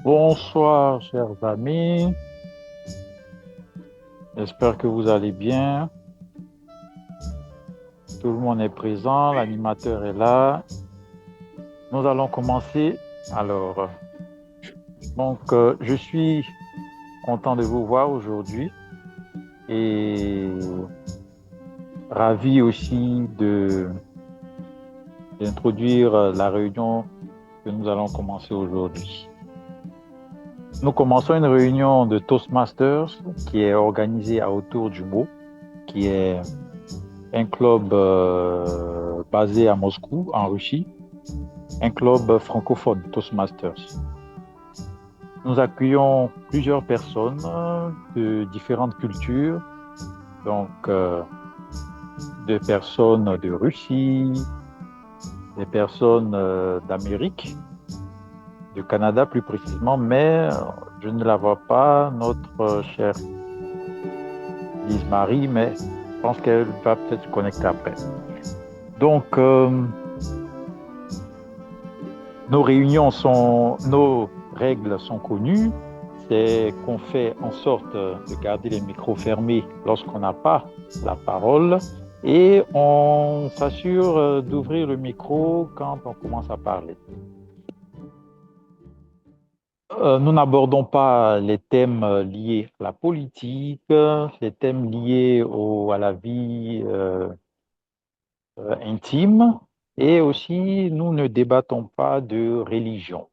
Bonsoir, chers amis. J'espère que vous allez bien. Tout le monde est présent, l'animateur est là. Nous allons commencer. Alors, je suis content de vous voir aujourd'hui et ravi aussi d'introduire la réunion que nous allons commencer aujourd'hui. Nous commençons une réunion de Toastmasters qui est organisée à Autour du mot, qui est un club basé à Moscou, en Russie, un club francophone, Toastmasters. Nous accueillons plusieurs personnes de différentes cultures, donc des personnes de Russie, des personnes d'Amérique, du Canada plus précisément, mais je ne la vois pas, notre chère Lise-Marie, mais je pense qu'elle va peut-être se connecter après. Donc, nos règles sont connues. C'est qu'on fait en sorte de garder les micros fermés lorsqu'on n'a pas la parole et on s'assure d'ouvrir le micro quand on commence à parler. Nous n'abordons pas les thèmes liés à la politique, les thèmes liés à la vie intime et aussi nous ne débattons pas de religion.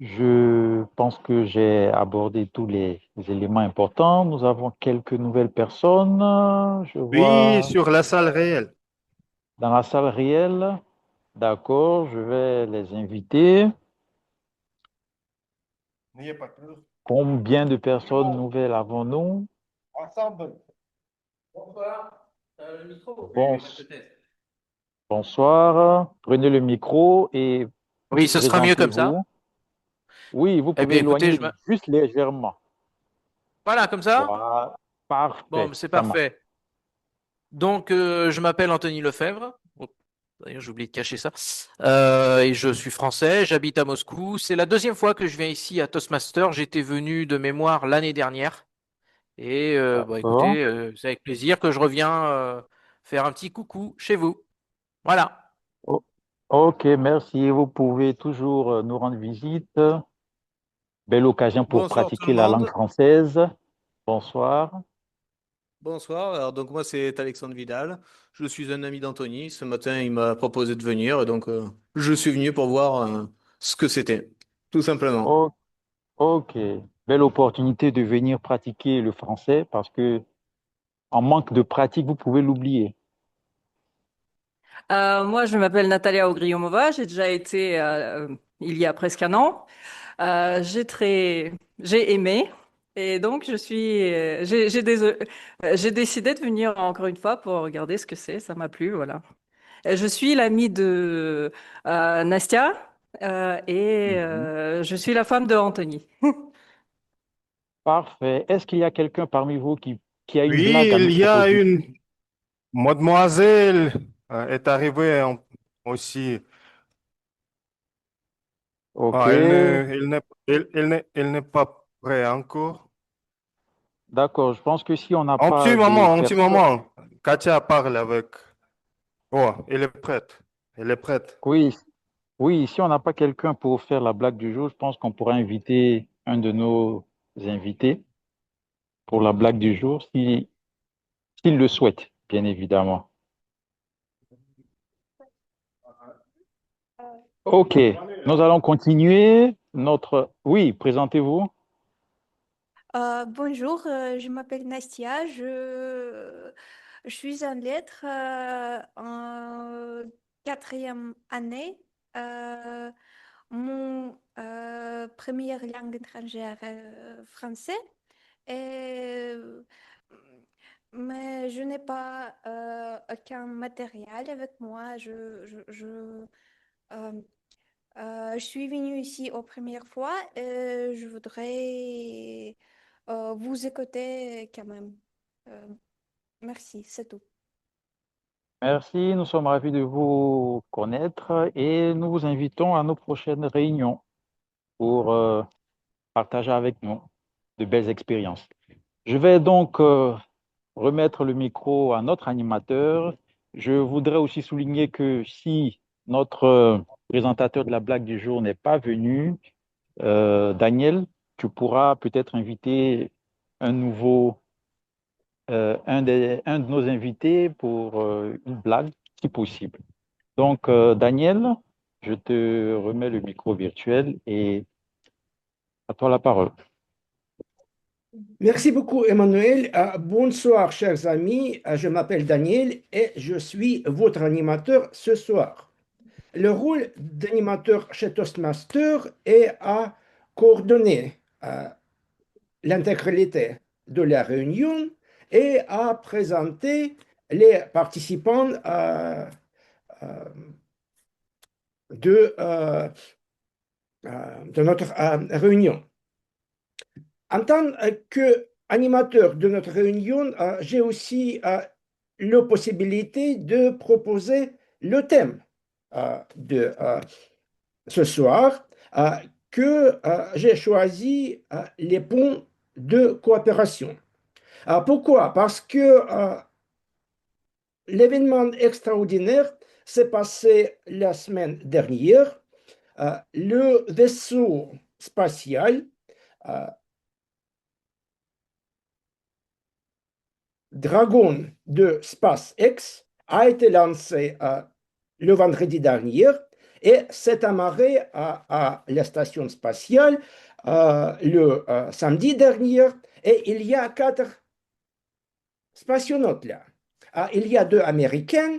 Je pense que j'ai abordé tous les éléments importants. Nous avons quelques nouvelles personnes. Je Oui, vois sur la salle réelle. dans la salle réelle. D'accord, je vais les inviter. N'ayez pas peur. Combien de personnes Bon, nouvelles avons-nous? ensemble. Bonsoir. Le micro? Oui, Bon, oui, peut-être. bonsoir. Prenez le micro et Oui, ce sera mieux comme présentez-vous. ça. Oui, vous Eh pouvez bien, écoutez, éloigner juste légèrement. voilà, comme ça. Voilà, Bon, parfait, c'est ça marche. parfait. Donc, je m'appelle Anthony Lefebvre. Oh, d'ailleurs, j'ai oublié de cacher ça. Et je suis français, j'habite à Moscou. C'est la deuxième fois que je viens ici à Toastmaster. J'étais venu de mémoire l'année dernière. Et D'accord. écoutez, c'est avec plaisir que je reviens faire un petit coucou chez vous. Voilà. O- Ok, merci. Vous pouvez toujours nous rendre visite. Belle occasion pour Bonsoir tout le pratiquer la langue monde. française. Bonsoir. Bonsoir. Alors, donc, moi, c'est Alexandre Vidal. Je suis un ami d'Anthony. Ce matin, il m'a proposé de venir. Et donc, je suis venu pour voir ce que c'était. Tout simplement. O- ok, belle opportunité de venir pratiquer le français parce que en manque de pratique, vous pouvez l'oublier. Moi, je m'appelle Natalia Ogriomova. J'ai déjà été il y a presque un an. J'ai aimé et donc j'ai décidé de venir encore une fois pour regarder ce que c'est. Ça m'a plu, voilà. Je suis l'amie de Nastia Mhm. je suis la femme de Anthony. Parfait. Est-ce qu'il y a quelqu'un parmi vous qui a une Oui, blague à nous il y a proposer? une mademoiselle est arrivée aussi. Ok, Ah, elle n'est pas prête encore. d'accord. Je pense que si on n'a pas de Un petit personnes, moment. Katia parle avec. Oh, elle est prête. Elle est prête. oui, oui, si on n'a pas quelqu'un pour faire la blague du jour, je pense qu'on pourra inviter un de nos invités pour la blague du jour, s'il le souhaite, bien évidemment. Ok, nous allons continuer notre... Oui, présentez-vous. Bonjour, je m'appelle Nastia, je suis en lettres en quatrième année. Euh, Mon première langue étrangère est français, et, mais je n'ai pas aucun matériel avec moi. Euh, je suis venue ici aux premières fois et je voudrais vous écouter quand même. Euh, Merci, c'est tout. Merci, nous sommes ravis de vous connaître et nous vous invitons à nos prochaines réunions. pour partager avec nous de belles expériences. Je vais donc remettre le micro à notre animateur. Je voudrais aussi souligner que si notre présentateur de la blague du jour n'est pas venu, Daniel, tu pourras peut-être inviter un nouveau, un de nos invités pour une blague, si possible. Donc, Daniel, je te remets le micro virtuel et à toi la parole. Merci beaucoup, Emmanuel. Bonsoir, chers amis. Je m'appelle Daniel et je suis votre animateur ce soir. Le rôle d'animateur chez Toastmaster est à coordonner l'intégralité de la réunion et à présenter les participants de notre réunion. En tant qu'animateur de notre réunion, j'ai aussi la possibilité de proposer le thème de ce soir, que j'ai choisi les ponts de coopération. Pourquoi? Parce que l'événement extraordinaire s'est passé la semaine dernière. Le vaisseau spatial Dragon de SpaceX a été lancé le vendredi dernier et s'est amarré à la station spatiale le samedi dernier. Et il y a 4 spationautes là. Il y a 2 Américains,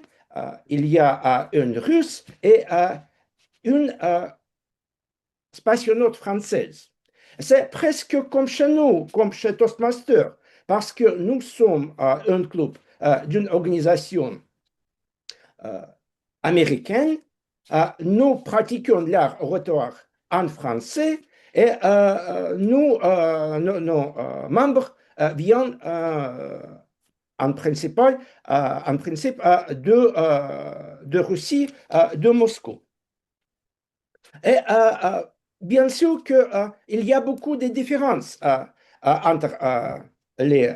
il y a une Russe et une spationaute française. C'est presque comme chez nous, comme chez Toastmaster, parce que nous sommes un club d'une organisation américaine. Nous pratiquons l'art oratoire en français et nos membres viennent en principe de Russie, de Moscou. Et bien sûr qu'il y a beaucoup de différences entre les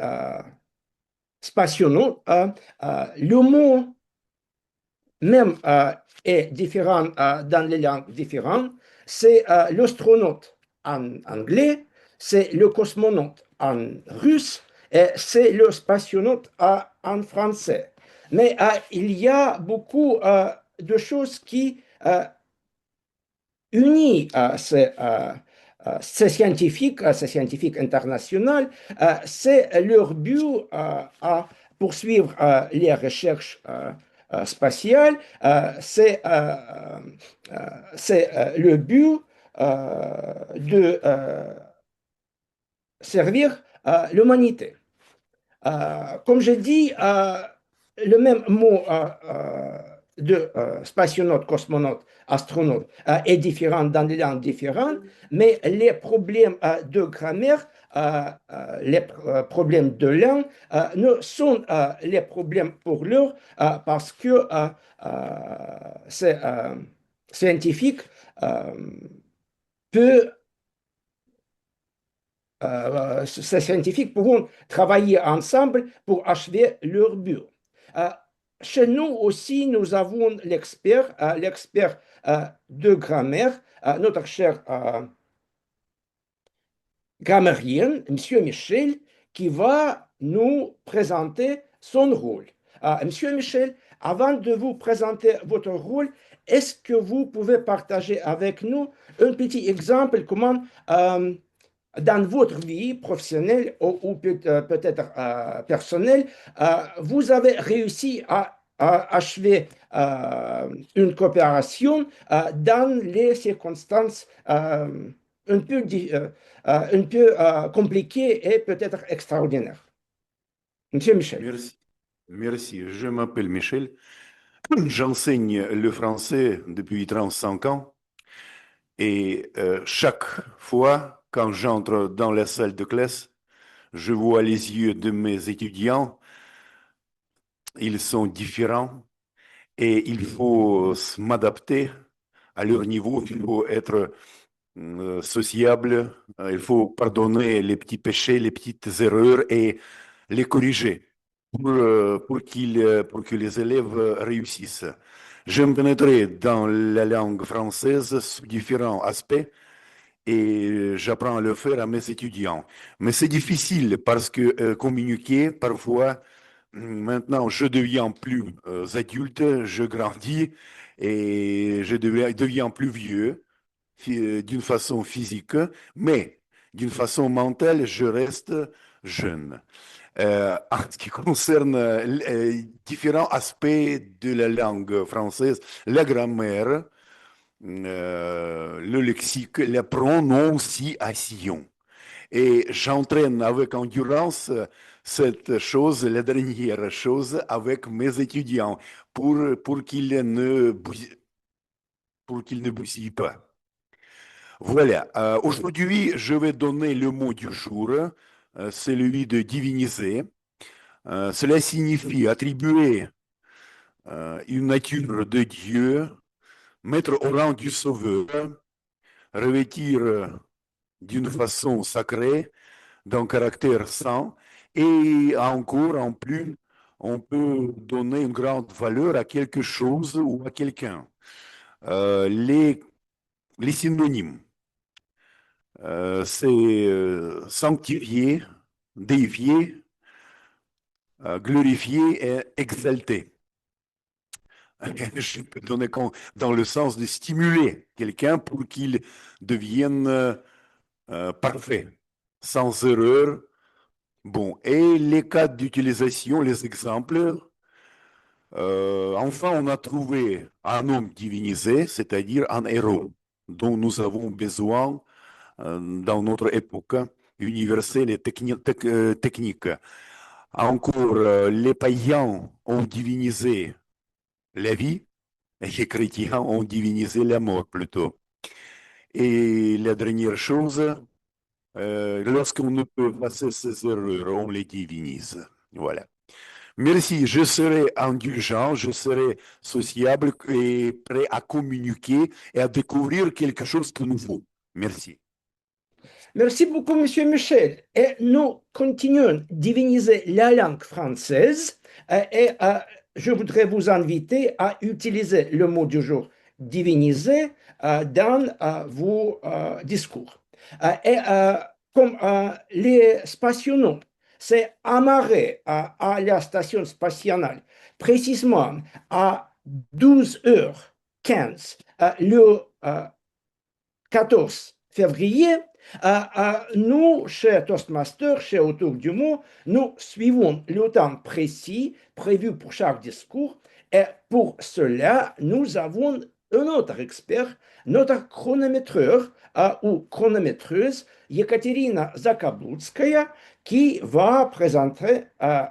spationautes. Le mot même est différent dans les langues différentes. C'est l'astronaute en anglais, c'est le cosmonaute en russe et c'est le spationaute en français. Mais il y a beaucoup de choses qui unissent ces scientifiques internationaux. C'est leur but à poursuivre les recherches spatiales. C'est le but de servir l'humanité. Comme je dis, le même mot de spationaute, cosmonaute, astronaute est différent dans des langues différentes, mais les problèmes de grammaire, les problèmes de langue ne sont les problèmes pour l'heure parce que ces scientifiques ces scientifiques pourront travailler ensemble pour achever leur but. Chez nous aussi, nous avons l'expert de grammaire, notre cher grammairien, M. Michel, qui va nous présenter son rôle. Monsieur Michel, avant de vous présenter votre rôle, est-ce que vous pouvez partager avec nous un petit exemple comment dans votre vie professionnelle ou peut-être personnelle, vous avez réussi à achever une coopération dans les circonstances un peu compliquées et peut-être extraordinaires. Monsieur Michel. Merci. Merci. Je m'appelle Michel. J'enseigne le français depuis 35 ans. Et chaque fois, quand j'entre dans la salle de classe, je vois les yeux de mes étudiants. Ils sont différents et il faut m'adapter à leur niveau. Il faut être sociable. Il faut pardonner les petits péchés, les petites erreurs et les corriger pour que les élèves réussissent. J'aime pénétrer dans la langue française sous différents aspects et j'apprends à le faire à mes étudiants. Mais c'est difficile parce que communiquer, parfois, maintenant, je deviens plus adulte, je grandis et je deviens plus vieux d'une façon physique, mais d'une façon mentale, je reste jeune. En ce qui concerne différents aspects de la langue française, la grammaire, le lexique, la prononciation. Et j'entraîne avec endurance cette chose, la dernière chose, avec mes étudiants pour qu'ils ne bousillent pas. Voilà. Aujourd'hui, je vais donner le mot du jour, celui de diviniser. Cela signifie attribuer une nature de Dieu, mettre au rang du Sauveur, revêtir d'une façon sacrée, d'un caractère saint, et encore en plus, on peut donner une grande valeur à quelque chose ou à quelqu'un. Les synonymes, c'est sanctifié, déifié, glorifié et exalté. Je peux donner dans le sens de stimuler quelqu'un pour qu'il devienne parfait, sans erreur. Bon, et les cas d'utilisation, les exemples. Enfin, on a trouvé un homme divinisé, c'est-à-dire un héros dont nous avons besoin dans notre époque universelle et technique. Encore, les païens ont divinisé la vie et les chrétiens ont divinisé la mort plutôt. Et la dernière chose, lorsqu'on ne peut passer ces erreurs, on les divinise. Voilà. Merci, je serai indulgent, je serai sociable et prêt à communiquer et à découvrir quelque chose de nouveau. Merci. Merci beaucoup, Monsieur Michel. Et nous continuons à diviniser la langue française et je voudrais vous inviter à utiliser le mot du jour diviniser dans vos discours. Et comme les spationaux, c'est amarré à la station spatiale précisément à 12h15 le 14 février, nous, chez Toastmaster, chez Autour du mot, nous suivons le temps précis prévu pour chaque discours et pour cela, nous avons un autre expert, notre chronométreur ou chronométreuse, Ekaterina Zakabulskaya, qui va présenter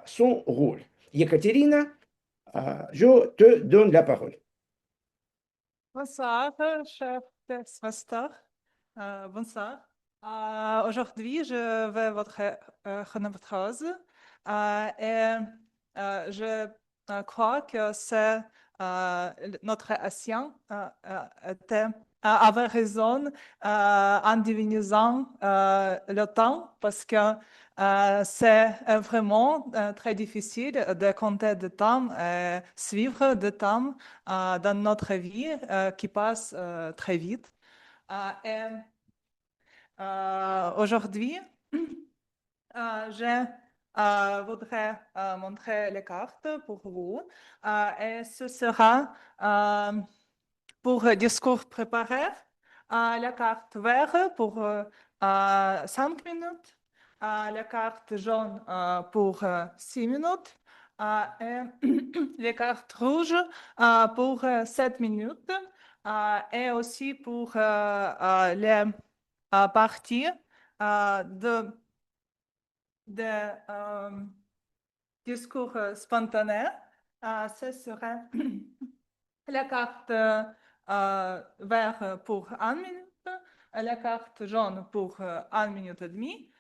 son rôle. Ekaterina, je te donne la parole. Bonsoir, chef Toastmaster. Bonsoir. Aujourd'hui, je vais votre chronométreuse et je crois que c'est notre ancien avait raison en divinisant le temps parce que c'est vraiment très difficile de compter le temps et suivre le temps dans notre vie qui passe très vite. Aujourd'hui, je voudrais montrer les cartes pour vous et ce sera pour discours préparé, la carte verte pour 5 minutes, la carte jaune pour 6 minutes et les cartes rouges pour 7 minutes et aussi pour les parties de discours spontané. Ce serait la carte verte pour 1 minute, la carte jaune pour 1 minute et demie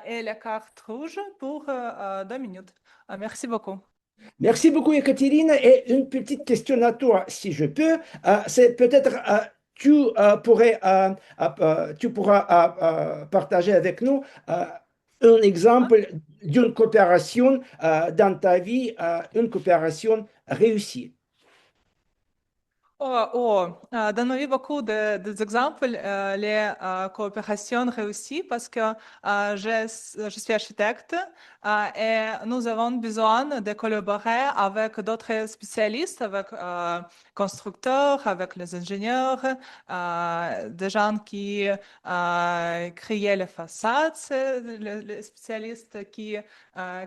et la carte rouge pour 2 minutes. Merci beaucoup. Merci beaucoup, Ekaterina. Et une petite question à toi, si je peux. C'est peut-être tu pourras partager avec nous un exemple d'une coopération dans ta vie, une coopération réussie. Dans ma vie, beaucoup d'exemples, les coopérations réussies parce que je suis architecte et nous avons besoin de collaborer avec d'autres spécialistes, avec constructeurs, avec les ingénieurs, des gens qui créaient les façades, les spécialistes qui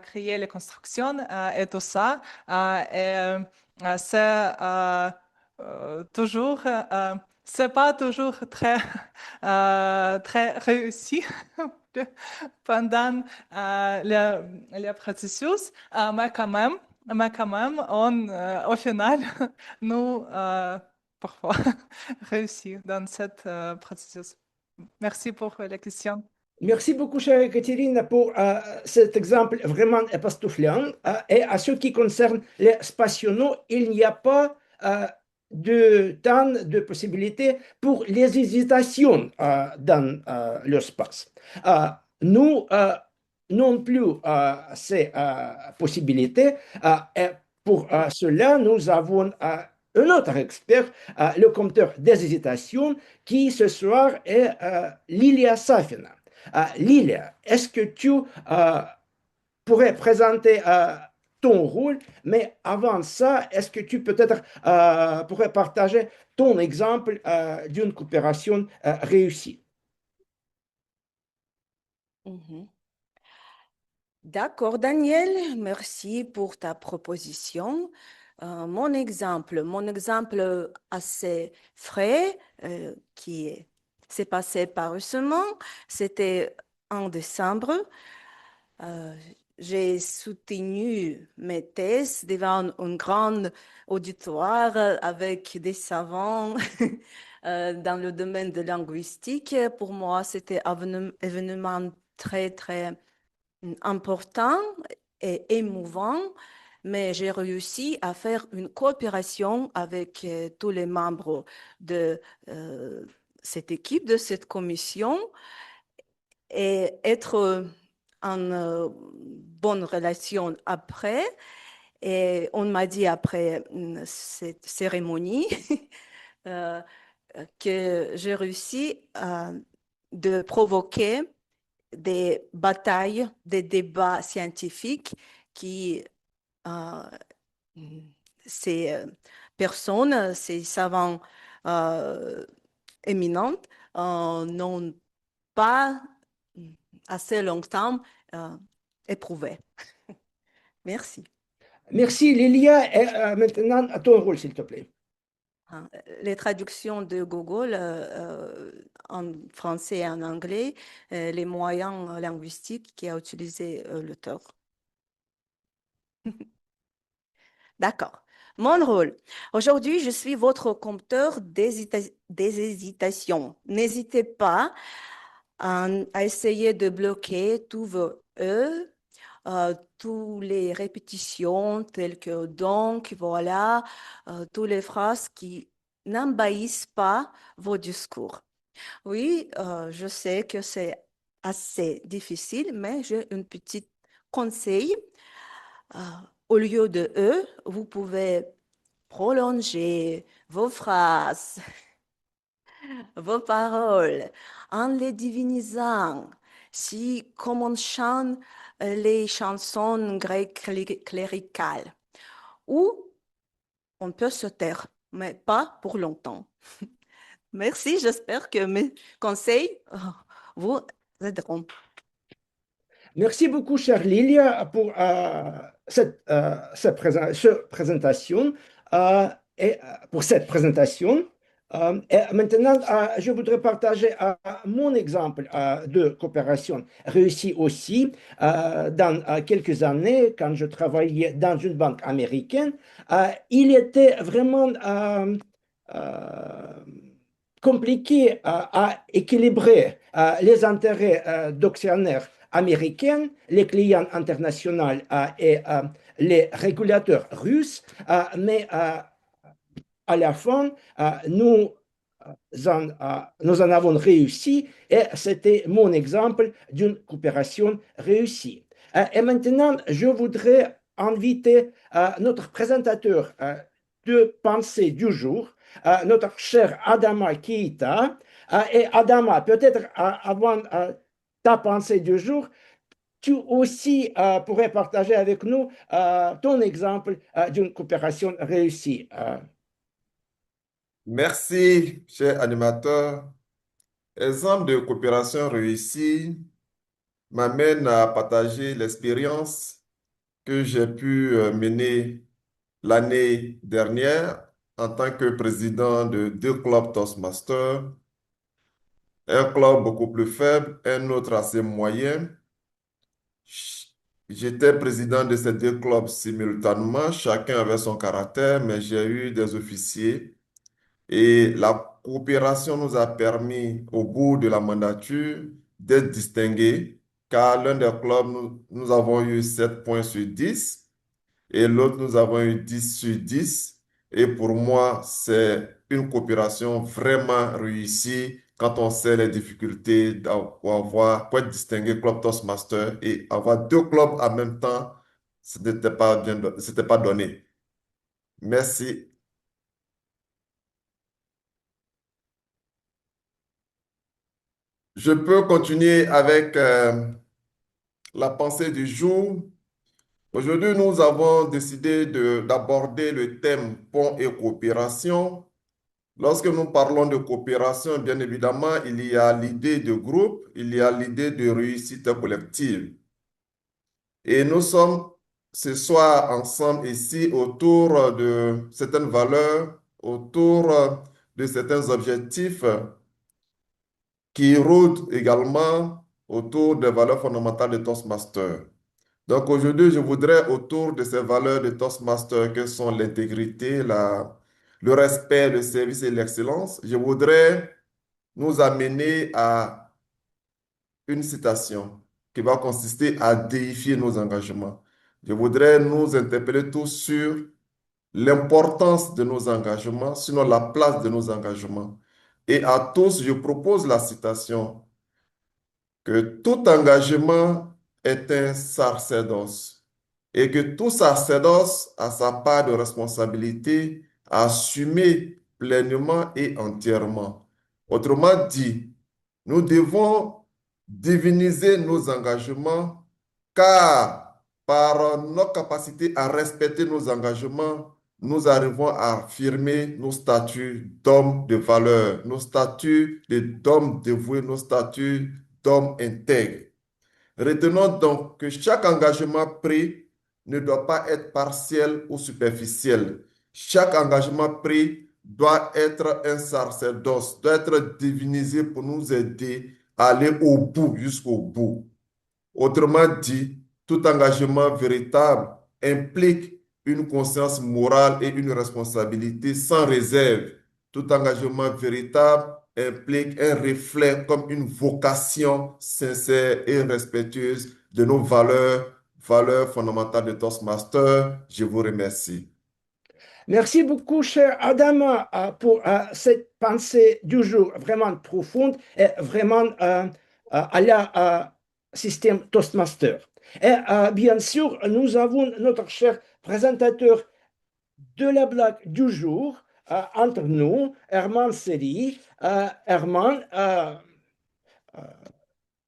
créaient les constructions et tout ça. C'est toujours, c'est pas toujours très, très réussi pendant le processus, mais quand même au final, nous parfois réussi dans ce processus. Merci pour la question. Merci beaucoup, chère Ekaterina, pour cet exemple vraiment époustouflant. Et à ce qui concerne les spationaux, il n'y a pas de tant de possibilités pour les hésitations dans l'espace. Nous non plus ces possibilités. Et pour cela, nous avons un autre expert, le compteur des hésitations, qui ce soir est Lilia Safina. Lilia, est-ce que tu pourrais présenter ton rôle, mais avant ça, est-ce que tu peut-être pourrais partager ton exemple d'une coopération réussie? Mhm. D'accord, Daniel, merci pour ta proposition. Mon exemple assez frais qui s'est passé par récemment, c'était en décembre. J'ai soutenu mes thèses devant un grand auditoire avec des savants dans le domaine de linguistique. Pour moi, c'était un événement très, très important et émouvant, mais j'ai réussi à faire une coopération avec tous les membres de cette équipe, de cette commission, et être en bonne relation après. Et on m'a dit après cette cérémonie que j'ai réussi de provoquer des batailles, des débats scientifiques qui, ces personnes, ces savants éminents, n'ont pas assez longtemps éprouvé. Merci. Merci, Lilia. Et maintenant, à ton rôle, s'il te plaît. Les traductions de Google en français et en anglais, les moyens linguistiques qui a utilisé l'auteur. D'accord. Mon rôle. Aujourd'hui, je suis votre compteur des hésitations. N'hésitez pas à essayer de bloquer tous vos E, toutes les répétitions telles que donc, voilà, toutes les phrases qui n'envahissent pas vos discours. Oui, je sais que c'est assez difficile, mais j'ai un petit conseil. Au lieu de E, vous pouvez prolonger vos phrases, vos paroles, en les divinisant. Si, comme on chante les chansons grecques cléricales, ou on peut se taire, mais pas pour longtemps. Merci, j'espère que mes conseils vous aideront. Merci beaucoup, chère Lilia, pour cette présentation. Et pour cette présentation. Et maintenant, je voudrais partager mon exemple de coopération réussie aussi. Dans quelques années, quand je travaillais dans une banque américaine, il était vraiment compliqué à équilibrer les intérêts d'actionnaires américains, les clients internationaux et les régulateurs russes, mais à la fin, nous nous en avons réussi et c'était mon exemple d'une coopération réussie. Et maintenant, je voudrais inviter notre présentateur de pensée du jour, notre cher Adama Keïta. Et Adama, peut-être avant ta pensée du jour, tu aussi pourrais partager avec nous ton exemple d'une coopération réussie. Merci, cher animateur. Exemple de coopération réussie m'amène à partager l'expérience que j'ai pu mener l'année dernière en tant que président de deux clubs Toastmasters, un club beaucoup plus faible, un autre assez moyen. J'étais président de ces deux clubs simultanément, chacun avait son caractère, mais j'ai eu des officiers et la coopération nous a permis, au bout de la mandature, d'être distingués, car l'un des clubs, nous avons eu 7 points sur 10 et l'autre, nous avons eu 10 sur 10. Et pour moi, c'est une coopération vraiment réussie quand on sait les difficultés pour être distingué club Toastmaster et avoir deux clubs en même temps, ce n'était pas bien, c'était pas donné. Merci. Je peux continuer avec la pensée du jour. Aujourd'hui, nous avons décidé d'aborder le thème pont et coopération. Lorsque nous parlons de coopération, bien évidemment, il y a l'idée de groupe, il y a l'idée de réussite collective. Et nous sommes ce soir ensemble ici autour de certaines valeurs, autour de certains objectifs qui rôdent également autour des valeurs fondamentales de Toastmasters. Donc aujourd'hui, je voudrais, autour de ces valeurs de Toastmasters que sont l'intégrité, le respect, le service et l'excellence, je voudrais nous amener à une citation qui va consister à déifier nos engagements. Je voudrais nous interpeller tous sur l'importance de nos engagements, sinon la place de nos engagements. Et à tous, je propose la citation que tout engagement est un sacerdoce et que tout sacerdoce a sa part de responsabilité à assumer pleinement et entièrement. Autrement dit, nous devons diviniser nos engagements car par notre capacité à respecter nos engagements, nous arrivons à affirmer nos statuts d'hommes de valeur, nos statuts d'hommes dévoués, nos statuts d'hommes intègres. Retenons donc que chaque engagement pris ne doit pas être partiel ou superficiel. Chaque engagement pris doit être un sacerdoce, doit être divinisé pour nous aider à aller au bout, jusqu'au bout. Autrement dit, tout engagement véritable implique une conscience morale et une responsabilité sans réserve. Tout engagement véritable implique un reflet comme une vocation sincère et respectueuse de nos valeurs fondamentales de Toastmasters. Je vous remercie. Merci beaucoup, cher Adama, pour cette pensée du jour vraiment profonde et vraiment à la système Toastmaster. Et bien sûr, nous avons notre cher présentateur de la blague du jour entre nous, Herman Seri. Herman,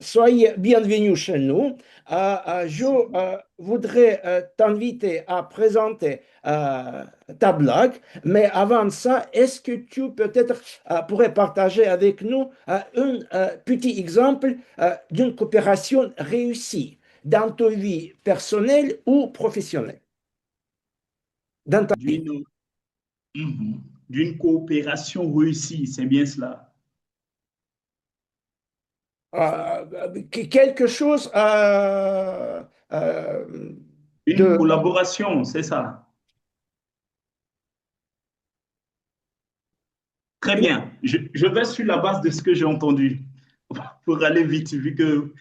soyez bienvenue chez nous. Je voudrais t'inviter à présenter ta blague, mais avant ça, est-ce que tu peut-être pourrais partager avec nous un petit exemple d'une coopération réussie dans ta vie personnelle ou professionnelle? Dans ta vie. D'une coopération réussie, c'est bien cela. Quelque chose Une collaboration, c'est ça. Très bien. Je vais sur la base de ce que j'ai entendu pour aller vite, vu que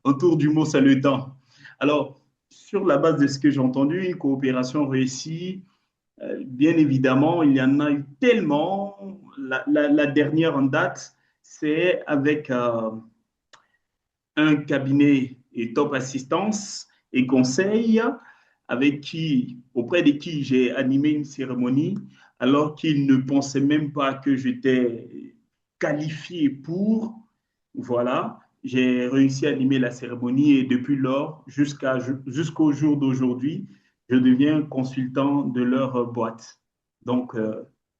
autour du mot, c'est le temps. Alors, sur la base de ce que j'ai entendu, une coopération réussie, Bien évidemment, il y en a eu tellement. La dernière en date, c'est avec un cabinet et top assistance et conseil auprès de qui j'ai animé une cérémonie alors qu'ils ne pensaient même pas que j'étais qualifié pour. Voilà, j'ai réussi à animer la cérémonie et depuis lors jusqu'au jour d'aujourd'hui, je deviens consultant de leur boîte. Donc,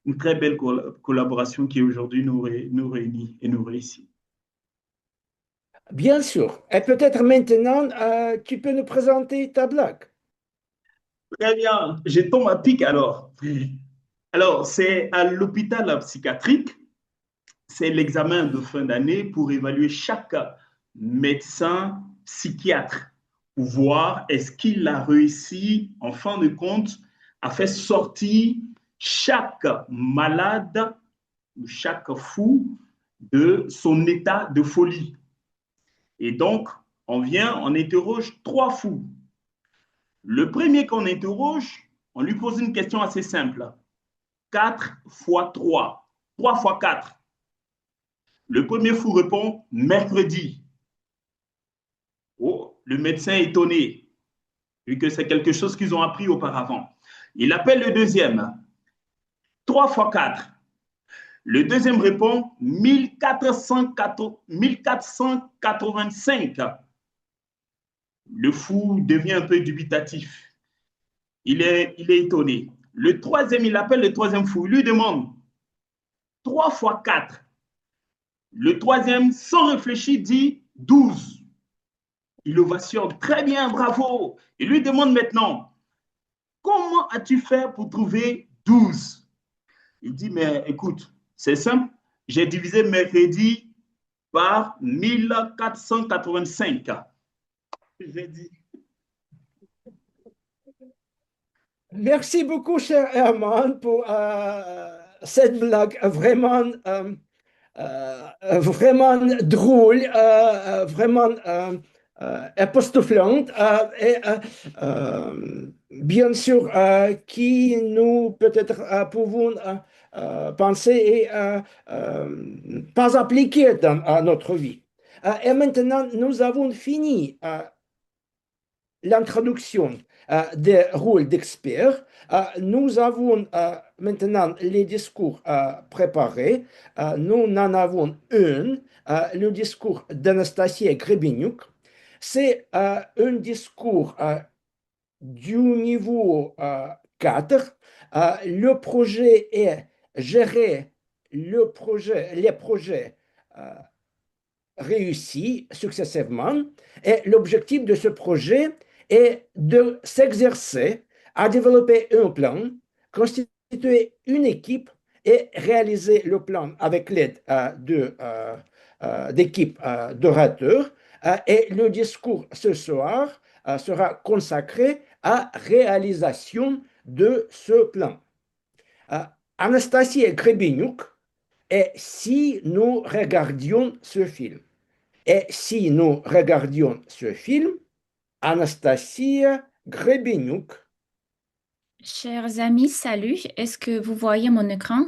une très belle collaboration qui aujourd'hui nous réunit et nous réussit. Bien sûr. Et peut-être maintenant, tu peux nous présenter ta blague. Très bien, je tombe à pic alors. Alors, c'est à l'hôpital psychiatrique, c'est l'examen de fin d'année pour évaluer chaque médecin psychiatre pour voir est-ce qu'il a réussi, en fin de compte, à faire sortir chaque malade ou chaque fou de son état de folie. Et donc, on interroge 3 fous. Le premier qu'on interroge, on lui pose une question assez simple. 4 fois 3. 3 fois 4. Le premier fou répond mercredi. Oh, le médecin est étonné, vu que c'est quelque chose qu'ils ont appris auparavant. Il appelle le deuxième. 3 fois 4. Le deuxième répond 1485. Le fou devient un peu dubitatif. Il est étonné. Le troisième, il appelle le troisième fou. Il lui demande 3 fois 4. Le troisième, sans réfléchir, dit 12. Il ovationne. Très bien, bravo. Il lui demande maintenant, comment as-tu fait pour trouver 12? Il dit, mais écoute, c'est simple. J'ai divisé mercredi par 1485. J'ai dit. Merci beaucoup, cher Herman, pour cette blague vraiment drôle, vraiment époustouflante bien sûr, qui nous peut-être pouvons penser et pas appliquer dans notre vie. Et maintenant, nous avons fini l'introduction des rôles d'experts. Nous avons maintenant les discours préparés. Nous en avons un, le discours d'Anastasia Grebeniuk. C'est un discours du niveau 4. Le projet est gérer les projets réussis successivement. Et l'objectif de ce projet est de s'exercer à développer un plan, constituer une équipe et réaliser le plan avec l'aide d'équipes d'orateurs. Et le discours ce soir sera consacré à réalisation de ce plan. Anastasia Grebeniuk, et si nous regardions ce film, Anastasia Grebeniuk. Chers amis, salut. Est-ce que vous voyez mon écran?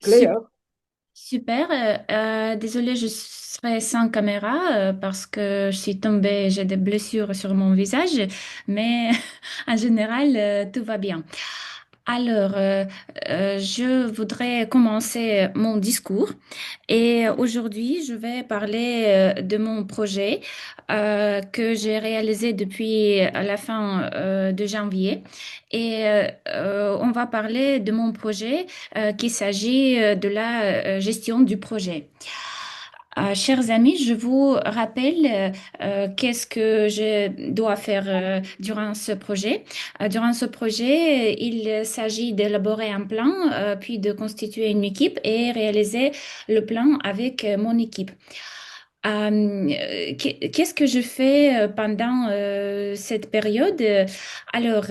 Claire. Super. Désolée, je serai sans caméra parce que je suis tombée, j'ai des blessures sur mon visage, mais en général, tout va bien. Alors, je voudrais commencer mon discours et aujourd'hui, je vais parler de mon projet que j'ai réalisé depuis la fin de janvier et on va parler de mon projet qu'il s'agit de la gestion du projet. Chers amis, je vous rappelle qu'est-ce que je dois faire durant ce projet. Durant ce projet, il s'agit d'élaborer un plan, puis de constituer une équipe et réaliser le plan avec mon équipe. Qu'est-ce que je fais pendant cette période? Alors,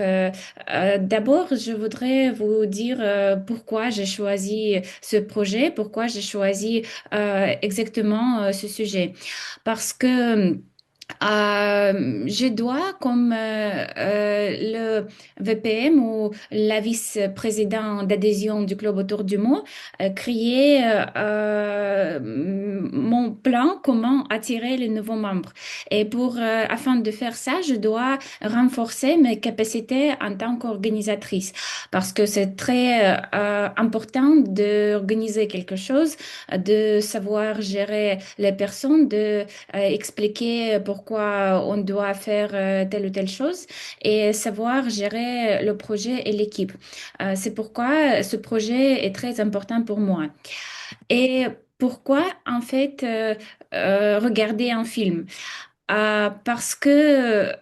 d'abord, je voudrais vous dire pourquoi j'ai choisi ce projet, pourquoi j'ai choisi exactement ce sujet. Parce que Je dois, comme le VPM ou la vice-président d'adhésion du Club autour du mot, créer mon plan comment attirer les nouveaux membres. Et afin de faire ça, je dois renforcer mes capacités en tant qu'organisatrice parce que c'est très important d'organiser quelque chose, de savoir gérer les personnes, de expliquer pourquoi on doit faire telle ou telle chose et savoir gérer le projet et l'équipe. C'est pourquoi ce projet est très important pour moi. Et pourquoi, en fait, regarder un film? Parce que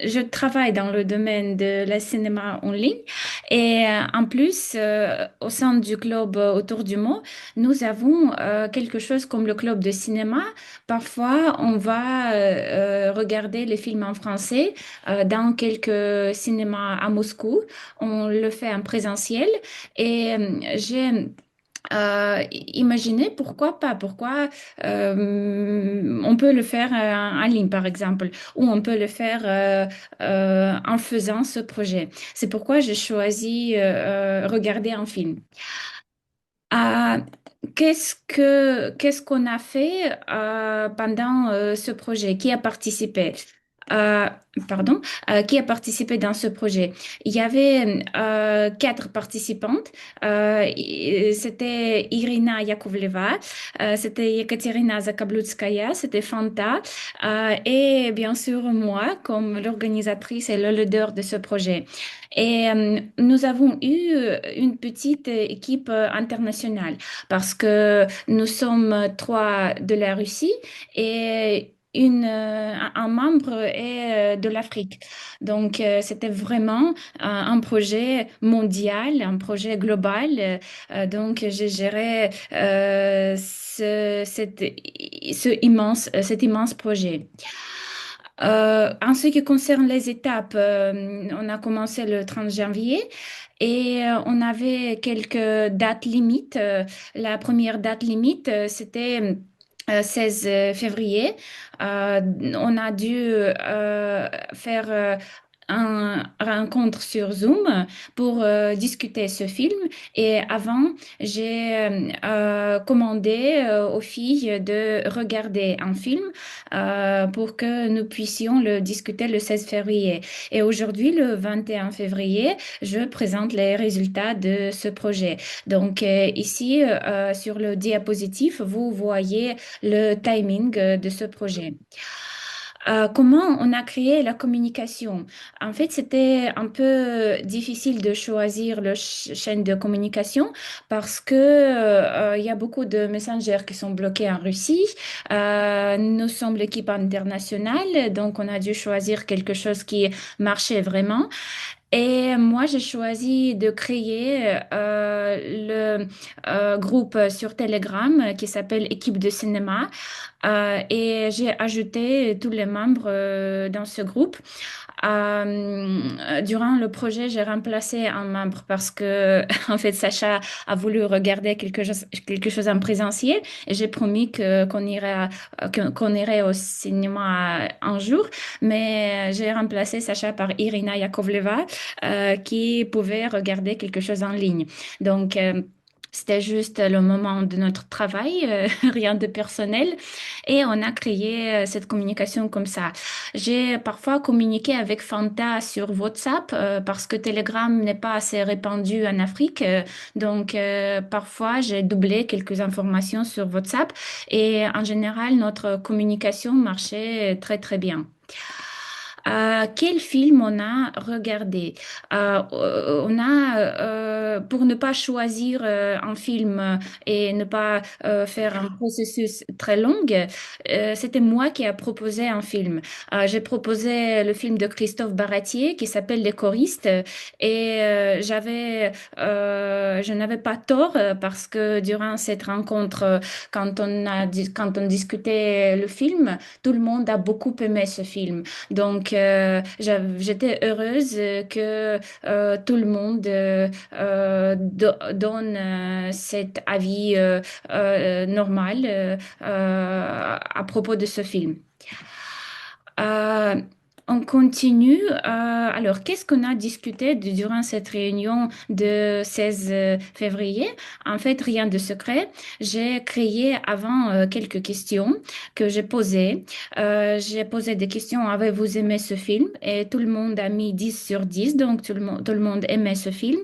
je travaille dans le domaine de la cinéma en ligne et en plus, au sein du club autour du monde, nous avons quelque chose comme le club de cinéma. Parfois, on va regarder les films en français dans quelques cinémas à Moscou. On le fait en présentiel et j'ai imaginez pourquoi pas, pourquoi on peut le faire en ligne par exemple, ou on peut le faire en faisant ce projet. C'est pourquoi j'ai choisi regarder un film. Euh, qu'est-ce qu'on a fait pendant ce projet? Qui a participé? Euh, pardon, qui a participé dans ce projet? Il y avait 4 participantes. C'était Irina Yakovleva, c'était Yekaterina Zakablutskaya, c'était Fanta, et bien sûr moi comme l'organisatrice et le leader de ce projet. Et nous avons eu une petite équipe internationale parce que nous sommes 3 de la Russie et un membre est de l'Afrique. Donc, c'était vraiment un projet mondial, un projet global. Donc, j'ai géré cet immense projet. En ce qui concerne les étapes, on a commencé le 30 janvier et on avait quelques dates limites. La première date limite, c'était 16 février. On a dû faire un rencontre sur Zoom pour discuter ce film. Et avant, j'ai commandé aux filles de regarder un film pour que nous puissions le discuter le 16 février. Et aujourd'hui, le 21 février, je présente les résultats de ce projet. Donc ici, sur le diapositive, vous voyez le timing de ce projet. Comment on a créé la communication? En fait, c'était un peu difficile de choisir le chaîne de communication parce que il y a beaucoup de messengers qui sont bloqués en Russie. Nous sommes l'équipe internationale, donc on a dû choisir quelque chose qui marchait vraiment. Et moi, j'ai choisi de créer le groupe sur Telegram qui s'appelle Équipe de cinéma. Et j'ai ajouté tous les membres dans ce groupe. Durant le projet, j'ai remplacé un membre parce que, en fait, Sacha a voulu regarder quelque chose en présentiel et j'ai promis qu'on irait au cinéma un jour. Mais j'ai remplacé Sacha par Irina Yakovleva qui pouvait regarder quelque chose en ligne. Donc, c'était juste le moment de notre travail, rien de personnel. Et on a créé cette communication comme ça. J'ai parfois communiqué avec Fanta sur WhatsApp parce que Telegram n'est pas assez répandu en Afrique. Donc, parfois, j'ai doublé quelques informations sur WhatsApp. Et en général, notre communication marchait très, très bien. Quel film on a regardé? Pour ne pas choisir un film et ne pas faire un processus très long, c'était moi qui a proposé un film. J'ai proposé le film de Christophe Baratier qui s'appelle Les choristes et je n'avais pas tort parce que durant cette rencontre, quand on discutait le film, tout le monde a beaucoup aimé ce film. Donc, j'étais heureuse que tout le monde donne cet avis normal à propos de ce film. Euh, on continue. Alors, qu'est-ce qu'on a discuté durant cette réunion de 16 février? En fait, rien de secret. J'ai créé avant quelques questions que j'ai posées. J'ai posé des questions. Avez-vous aimé ce film? Et tout le monde a mis 10 sur 10, donc tout le monde aimait ce film.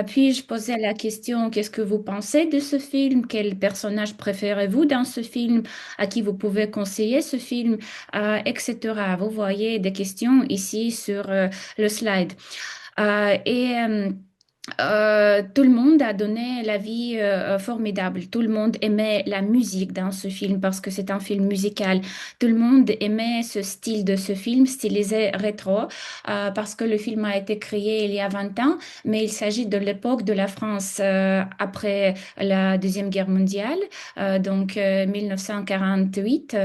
Puis je posais la question, qu'est-ce que vous pensez de ce film? Quel personnage préférez-vous dans ce film? À qui vous pouvez conseiller ce film? Etc. Vous voyez des questions ici sur le slide. Et tout le monde a donné l'avis formidable. Tout le monde aimait la musique dans ce film parce que c'est un film musical. Tout le monde aimait ce style de ce film, stylisé rétro, parce que le film a été créé il y a 20 ans, mais il s'agit de l'époque de la France après la Deuxième Guerre mondiale, donc 1948,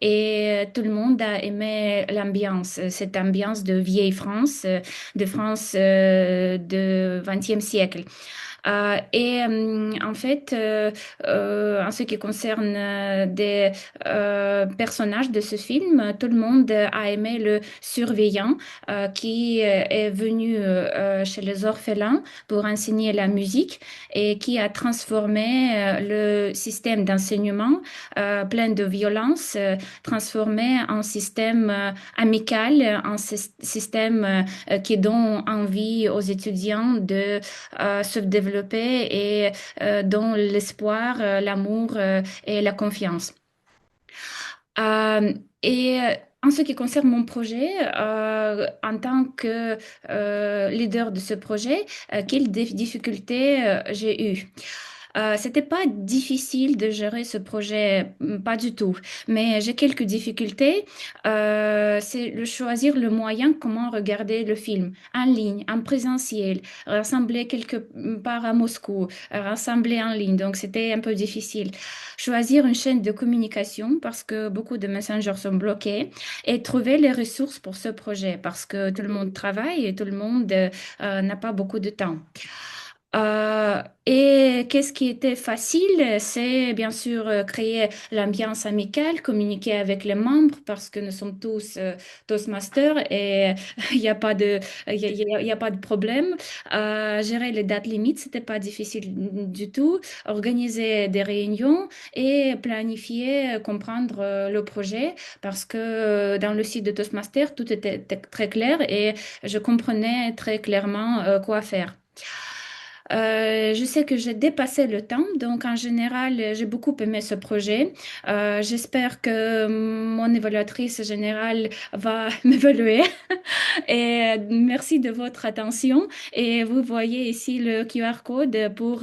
et tout le monde a aimé l'ambiance, cette ambiance de vieille France, de France de 20e siècle. En fait, en ce qui concerne des personnages de ce film, tout le monde a aimé le surveillant qui est venu chez les orphelins pour enseigner la musique et qui a transformé le système d'enseignement plein de violence, transformé en système amical, en système qui donne envie aux étudiants de se développer et dont l'espoir, l'amour et la confiance. Et en ce qui concerne mon projet, en tant que leader de ce projet, quelles difficultés j'ai eues? C'était pas difficile de gérer ce projet, pas du tout, mais j'ai quelques difficultés. C'est de choisir le moyen, comment regarder le film, en ligne, en présentiel, rassembler quelque part à Moscou, rassembler en ligne, donc c'était un peu difficile. Choisir une chaîne de communication parce que beaucoup de messengers sont bloqués et trouver les ressources pour ce projet parce que tout le monde travaille et tout le monde n'a pas beaucoup de temps. Et qu'est-ce qui était facile, c'est bien sûr créer l'ambiance amicale, communiquer avec les membres parce que nous sommes tous Toastmasters et il n'y a pas de, il y a pas de problème. Gérer les dates limites, c'était pas difficile du tout. Organiser des réunions et planifier, comprendre le projet parce que dans le site de Toastmasters, tout était très clair et je comprenais très clairement quoi faire. Je sais que j'ai dépassé le temps, donc en général, j'ai beaucoup aimé ce projet. J'espère que mon évaluatrice générale va m'évaluer. Et merci de votre attention. Et vous voyez ici le QR code pour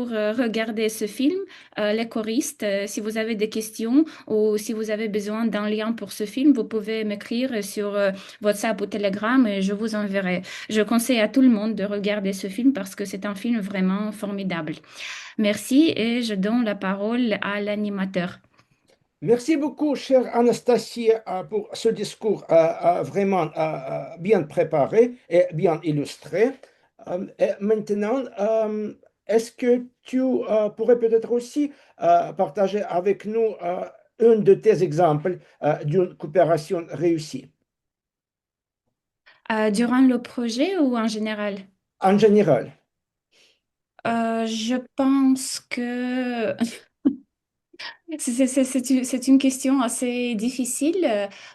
regarder ce film, Les choristes. Si vous avez des questions ou si vous avez besoin d'un lien pour ce film, vous pouvez m'écrire sur WhatsApp ou Telegram et je vous enverrai. Je conseille à tout le monde de regarder ce film parce que c'est un film vraiment formidable. Merci et je donne la parole à l'animateur. Merci beaucoup, chère Anastasie, pour ce discours vraiment bien préparé et bien illustré. Et maintenant, est-ce que tu pourrais peut-être aussi partager avec nous un de tes exemples d'une coopération réussie? Durant le projet ou en général? En général. Je pense que c'est une question assez difficile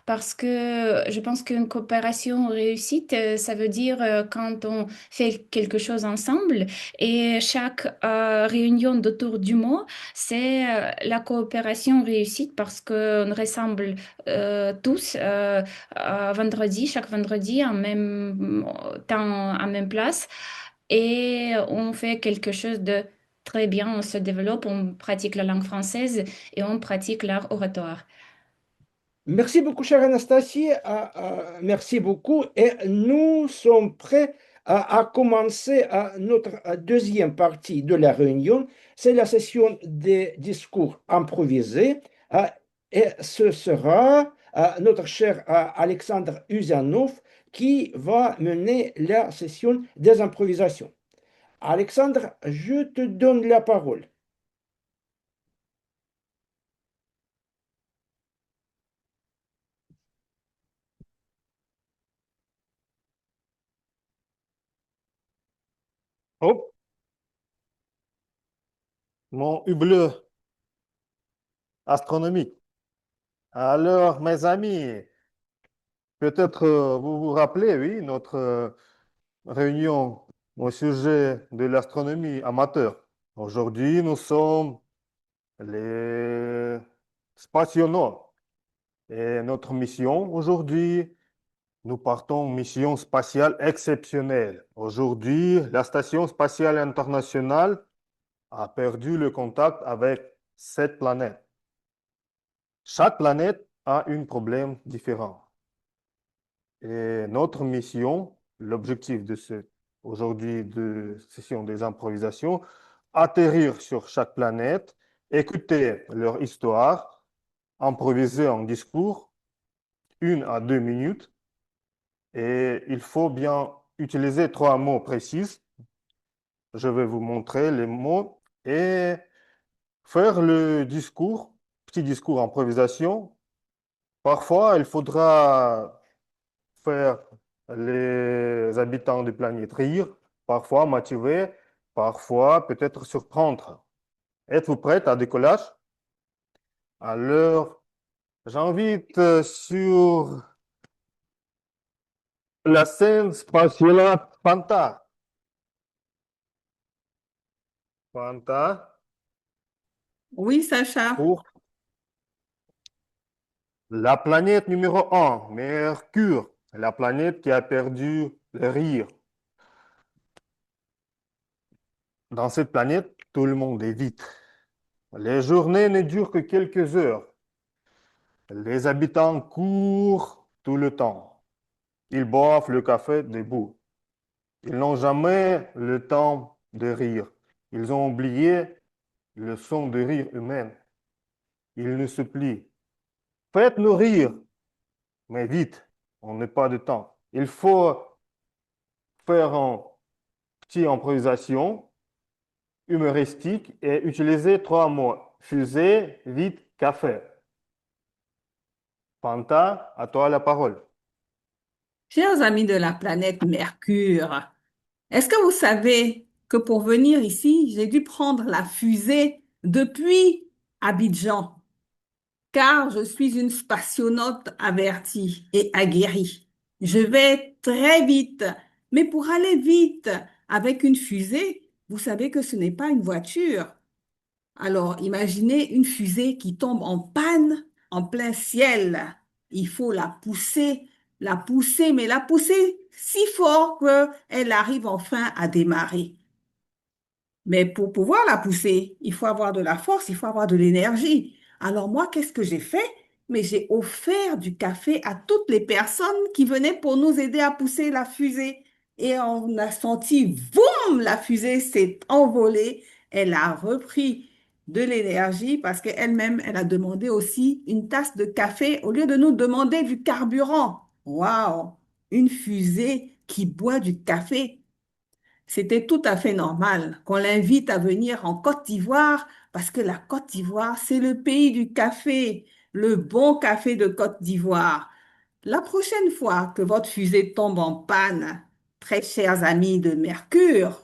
parce que je pense qu'une coopération réussite, ça veut dire quand on fait quelque chose ensemble et chaque réunion d'autour du mot, c'est la coopération réussite parce qu'on ressemble tous chaque vendredi en même temps, en même place et on fait quelque chose de très bien, on se développe, on pratique la langue française et on pratique l'art oratoire. Merci beaucoup, chère Anastasie. Merci beaucoup. Et nous sommes prêts à commencer notre deuxième partie de la réunion. C'est la session des discours improvisés. Et ce sera notre cher Alexandre Usanov qui va mener la session des improvisations. Alexandre, je te donne la parole. Hop, mon hublot astronomique. Alors, mes amis, peut-être vous vous rappelez, oui, notre réunion au sujet de l'astronomie amateur. Aujourd'hui, nous sommes les spationautes. Et notre mission aujourd'hui, nous partons en mission spatiale exceptionnelle. Aujourd'hui, la Station spatiale internationale a perdu le contact avec 7 planètes. Chaque planète a un problème différent. Et notre mission, l'objectif de aujourd'hui de session des improvisations, atterrir sur chaque planète, écouter leur histoire, improviser un discours, 1 à 2 minutes, et il faut bien utiliser 3 mots précis. Je vais vous montrer les mots et faire le discours, petit discours improvisation. Parfois, il faudra faire les habitants du planète rire, parfois motiver, parfois peut-être surprendre. Êtes-vous prêts à décollage? Alors, j'invite sur la scène spatiale Panta. Panta Oui, Sacha. pour la planète numéro 1, Mercure, la planète qui a perdu le rire. Dans cette planète, tout le monde est vite. Les journées ne durent que quelques heures. Les habitants courent tout le temps. Ils boivent le café debout. Ils n'ont jamais le temps de rire. Ils ont oublié le son de rire humain. Ils ne se plient. Faites-nous rire, mais vite, on n'a pas de temps. Il faut faire une petite improvisation humoristique et utiliser 3 mots. Fusée, vite, café. Panta, à toi la parole. Chers amis de la planète Mercure, est-ce que vous savez que pour venir ici, j'ai dû prendre la fusée depuis Abidjan, car je suis une spationaute avertie et aguerrie. Je vais très vite, mais pour aller vite avec une fusée, vous savez que ce n'est pas une voiture. Alors, imaginez une fusée qui tombe en panne en plein ciel. Il faut la pousser, mais la pousser si fort qu'elle arrive enfin à démarrer. Mais pour pouvoir la pousser, il faut avoir de la force, il faut avoir de l'énergie. Alors moi, qu'est-ce que j'ai fait? Mais j'ai offert du café à toutes les personnes qui venaient pour nous aider à pousser la fusée. Et on a senti, boum, la fusée s'est envolée. Elle a repris de l'énergie parce qu'elle-même, elle a demandé aussi une tasse de café au lieu de nous demander du carburant. Waouh! Une fusée qui boit du café. C'était tout à fait normal qu'on l'invite à venir en Côte d'Ivoire parce que la Côte d'Ivoire, c'est le pays du café, le bon café de Côte d'Ivoire. La prochaine fois que votre fusée tombe en panne, très chers amis de Mercure,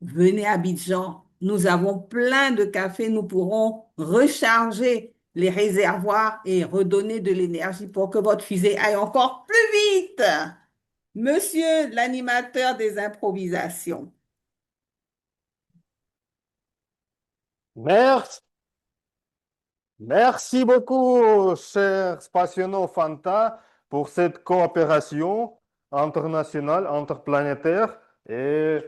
venez à Abidjan. Nous avons plein de café, nous pourrons recharger les réservoirs et redonner de l'énergie pour que votre fusée aille encore plus vite. Monsieur l'animateur des improvisations. Merci. Merci beaucoup, cher Spationo Fanta, pour cette coopération internationale, interplanétaire et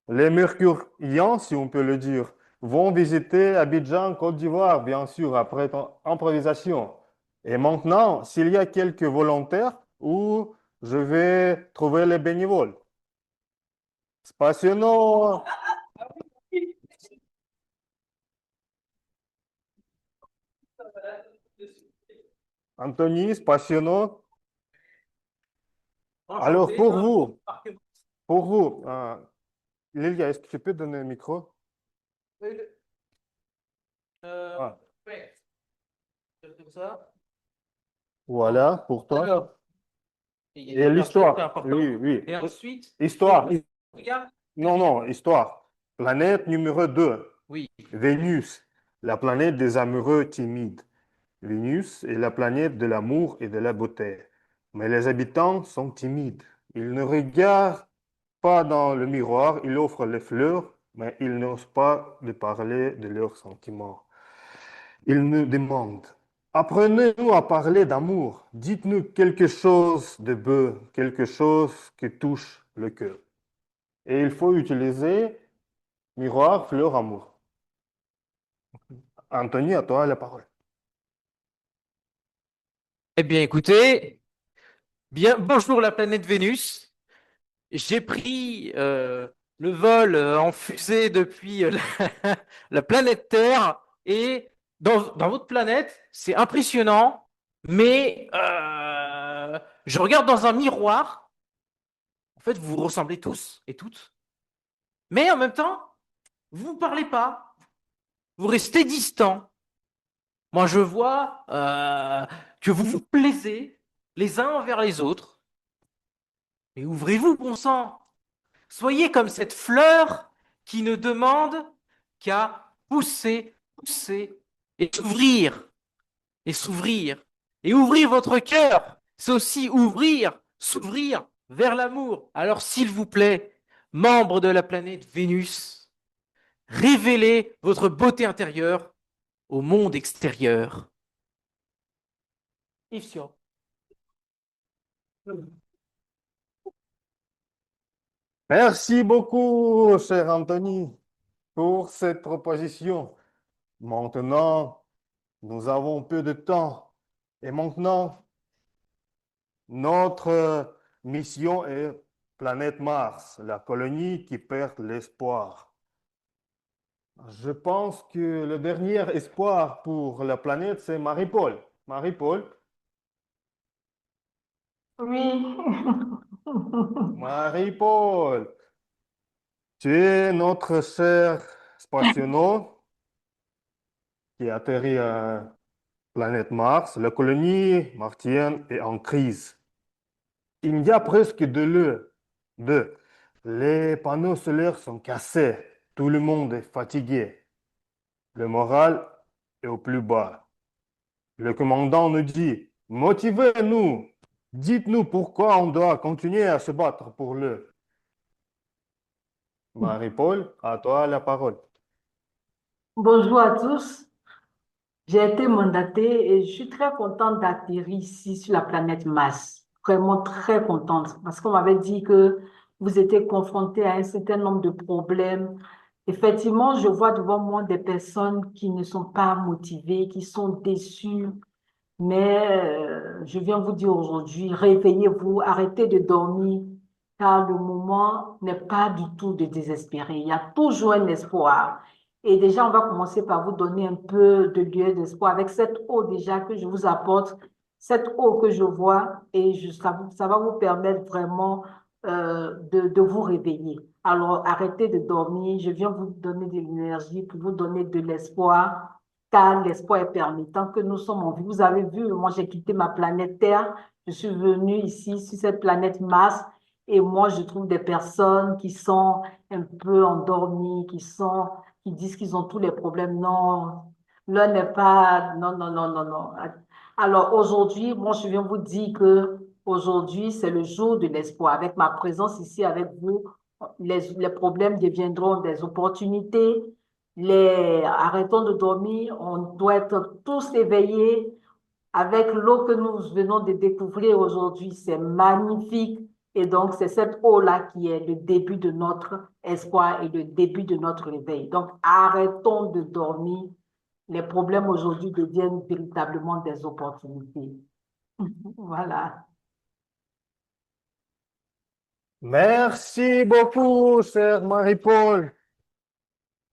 les Mercuriens, si on peut le dire, vont visiter Abidjan, Côte d'Ivoire, bien sûr, après ton improvisation. Et maintenant, s'il y a quelques volontaires, où je vais trouver les bénévoles. Spationo. Anthony, c'est passionnant. Alors, Enchanté. pour vous, Lilia, est-ce que tu peux donner le micro? Ah, Ouais. Comme ça. voilà, pour toi. Alors, il y a Et une partie l'histoire. importante. Oui, oui. Et ensuite, Histoire. regarde. Non, non, histoire. Planète numéro 2. Oui. Vénus, la planète des amoureux timides. Vénus est la planète de l'amour et de la beauté. Mais les habitants sont timides. Ils ne regardent pas dans le miroir, ils offrent les fleurs, mais ils n'osent pas de parler de leurs sentiments. Ils nous demandent, apprenez-nous à parler d'amour, dites-nous quelque chose de beau, quelque chose qui touche le cœur. Et il faut utiliser miroir, fleur, amour. Anthony, à toi la parole. Eh bien, écoutez, bien, bonjour la planète Vénus. J'ai pris le vol en fusée depuis la planète Terre et dans votre planète, c'est impressionnant, mais je regarde dans un miroir. En fait, vous vous ressemblez tous et toutes, mais en même temps, vous ne parlez pas, vous restez distants. Moi, je vois que vous vous plaisez les uns envers les autres, mais ouvrez-vous, bon sang. Soyez comme cette fleur qui ne demande qu'à pousser, pousser et s'ouvrir, et s'ouvrir. Et ouvrir votre cœur, c'est aussi ouvrir, s'ouvrir vers l'amour. Alors s'il vous plaît, membres de la planète Vénus, révélez votre beauté intérieure au monde extérieur. Yves Sion. Merci beaucoup, cher Anthony, pour cette proposition. Maintenant, nous avons peu de temps. Et maintenant, notre mission est planète Mars, la colonie qui perd l'espoir. Je pense que le dernier espoir pour la planète, c'est Marie-Paul. Marie-Paul, Oui. Marie-Paul, tu es notre cher spationaute qui atterrit à planète Mars. La colonie martienne est en crise. Il y a presque de l'eau. Les panneaux solaires sont cassés. Tout le monde est fatigué. Le moral est au plus bas. Le commandant nous dit, motivez-nous. Dites-nous pourquoi on doit continuer à se battre pour l'eau. Marie-Paul, à toi la parole. Bonjour à tous. J'ai été mandatée et je suis très contente d'atterrir ici sur la planète Mars. Vraiment très contente parce qu'on m'avait dit que vous étiez confrontés à un certain nombre de problèmes. Effectivement, je vois devant moi des personnes qui ne sont pas motivées, qui sont déçues. Mais je viens vous dire aujourd'hui, réveillez-vous, arrêtez de dormir, car le moment n'est pas du tout de désespérer. Il y a toujours un espoir. Et déjà, on va commencer par vous donner un peu de lieu d'espoir avec cette eau déjà que je vous apporte, cette eau que je vois, et ça va vous permettre vraiment de vous réveiller. Alors, arrêtez de dormir. Je viens vous donner de l'énergie pour vous donner de l'espoir car l'espoir est permis. Tant que nous sommes en vie, vous avez vu, moi j'ai quitté ma planète Terre, je suis venue ici sur cette planète Mars et moi je trouve des personnes qui sont un peu endormies, qui disent qu'ils ont tous les problèmes. Non, l'un n'est pas, non, non, non, non, non. Alors aujourd'hui, moi je viens vous dire que aujourd'hui c'est le jour de l'espoir. Avec ma présence ici avec vous, les problèmes deviendront des opportunités. Arrêtons de dormir, on doit être tous éveillés avec l'eau que nous venons de découvrir aujourd'hui. C'est magnifique. Et donc, c'est cette eau-là qui est le début de notre espoir et le début de notre réveil. Donc, arrêtons de dormir. Les problèmes aujourd'hui deviennent véritablement des opportunités. Voilà. Merci beaucoup, cher Marie-Paul.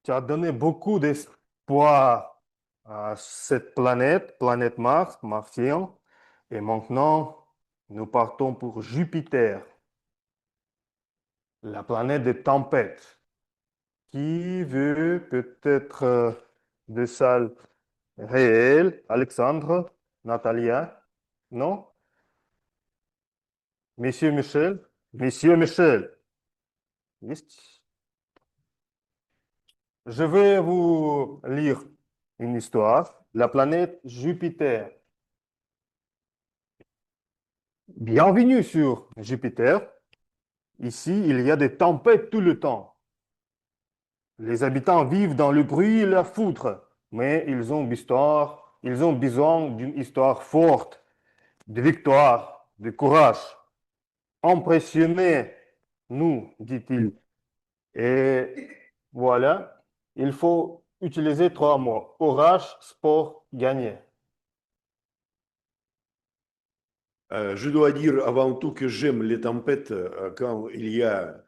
Tu as donné beaucoup d'espoir à cette planète, planète Mars, martien. Et maintenant, nous partons pour Jupiter, la planète des tempêtes. Qui veut peut-être des salles réelles? Alexandre, Natalia? Non? Monsieur Michel? Monsieur Michel? Есть? Je vais vous lire une histoire. La planète Jupiter. Bienvenue sur Jupiter. Ici, il y a des tempêtes tout le temps. Les habitants vivent dans le bruit et la foudre, mais ils ont besoin d'une histoire forte, de victoire, de courage. Impressionnez-nous, dit-il. Et voilà, il faut utiliser 3 mots. Courage, sport, gagner. Je dois dire avant tout que j'aime les tempêtes. Quand il y a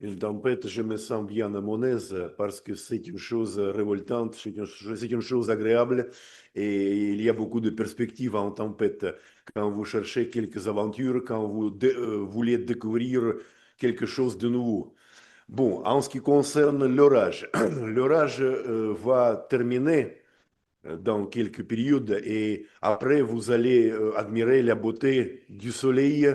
une tempête, je me sens bien à mon aise parce que c'est une chose révoltante, c'est une chose agréable et il y a beaucoup de perspectives en tempête. Quand vous cherchez quelques aventures, quand vous voulez découvrir quelque chose de nouveau. Bon, en ce qui concerne l'orage, l'orage va terminer dans quelques périodes et après vous allez admirer la beauté du soleil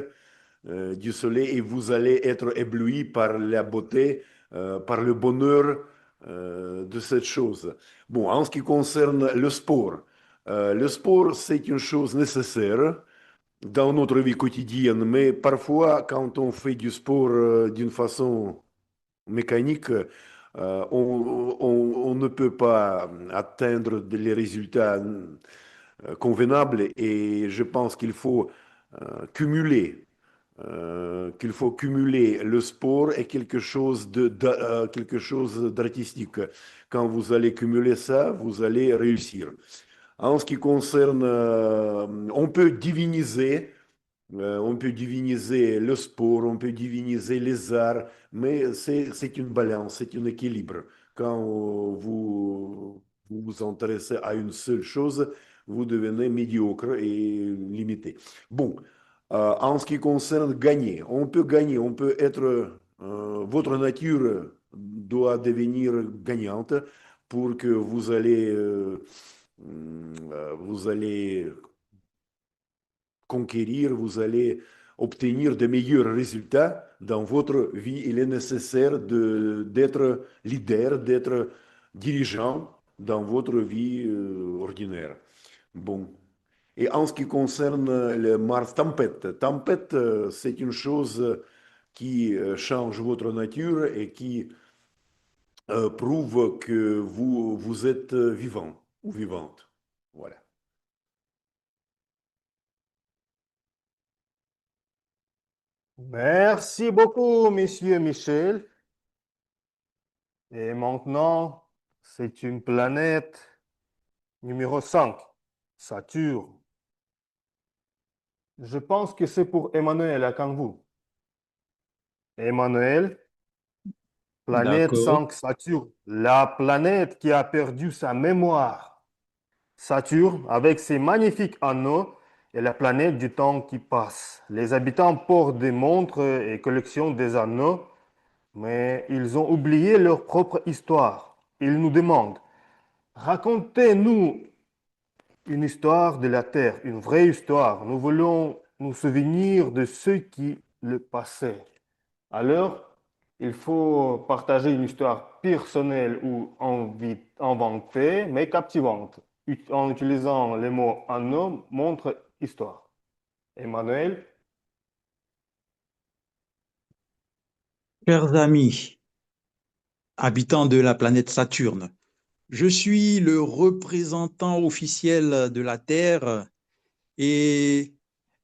et vous allez être ébloui par la beauté, par le bonheur de cette chose. Bon, en ce qui concerne le sport c'est une chose nécessaire dans notre vie quotidienne, mais parfois quand on fait du sport d'une façon mécanique, on ne peut pas atteindre les résultats convenables et je pense qu'il faut cumuler le sport et quelque chose d'artistique. Quand vous allez cumuler ça, vous allez réussir. En ce qui concerne, on peut diviniser le sport, on peut diviniser les arts, mais c'est une balance, c'est un équilibre. Quand vous vous intéressez à une seule chose, vous devenez médiocre et limité. Bon, en ce qui concerne gagner, on peut être, votre nature doit devenir gagnante pour que vous allez conquérir, vous allez obtenir de meilleurs résultats dans votre vie. Il est nécessaire d'être leader, d'être dirigeant dans votre vie ordinaire. Bon. Et en ce qui concerne le Mars tempête, c'est une chose qui change votre nature et qui prouve que vous êtes vivant ou vivante. Voilà. Merci beaucoup, monsieur Michel. Et maintenant, c'est une planète numéro 5, Saturne. Je pense que c'est pour Emmanuel à Kangvu. Emmanuel, planète D'accord. 5, Saturne, la planète qui a perdu sa mémoire. Saturne, avec ses magnifiques anneaux, est la planète du temps qui passe. Les habitants portent des montres et collectionnent des anneaux, mais ils ont oublié leur propre histoire. Ils nous demandent, racontez-nous une histoire de la Terre, une vraie histoire. Nous voulons nous souvenir de ce qui le passait. Alors, il faut partager une histoire personnelle ou inventée, mais captivante, en utilisant les mots anneau, montre, histoire. Emmanuel, Chers amis, habitants de la planète Saturne, je suis le représentant officiel de la Terre et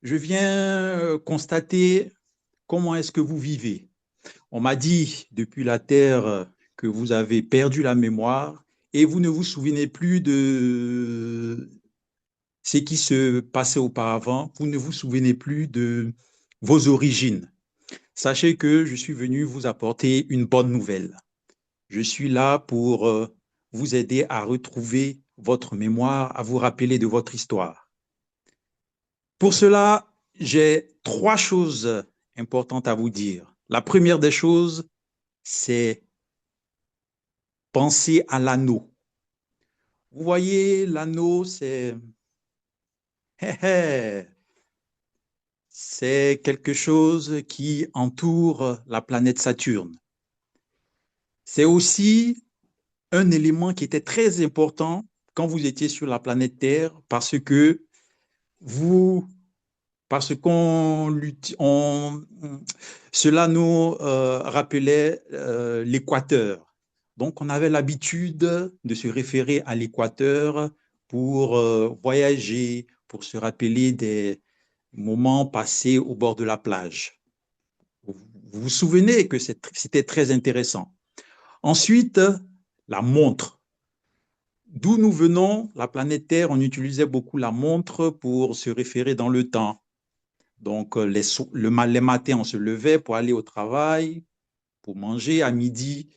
je viens constater comment est-ce que vous vivez. On m'a dit depuis la Terre que vous avez perdu la mémoire et vous ne vous souvenez plus de ce qui se passait auparavant, vous ne vous souvenez plus de vos origines. Sachez que je suis venu vous apporter une bonne nouvelle. Je suis là pour vous aider à retrouver votre mémoire, à vous rappeler de votre histoire. Pour cela, j'ai 3 choses importantes à vous dire. La première des choses, c'est penser à l'anneau. Vous voyez, l'anneau, c'est quelque chose qui entoure la planète Saturne. C'est aussi un élément qui était très important quand vous étiez sur la planète Terre parce que cela nous rappelait l'équateur. Donc, on avait l'habitude de se référer à l'équateur pour voyager, pour se rappeler des moments passés au bord de la plage. Vous vous souvenez que c'était très intéressant. Ensuite, la montre. D'où nous venons, la planète Terre, on utilisait beaucoup la montre pour se référer dans le temps. Donc, les matins, on se levait pour aller au travail, pour manger à midi,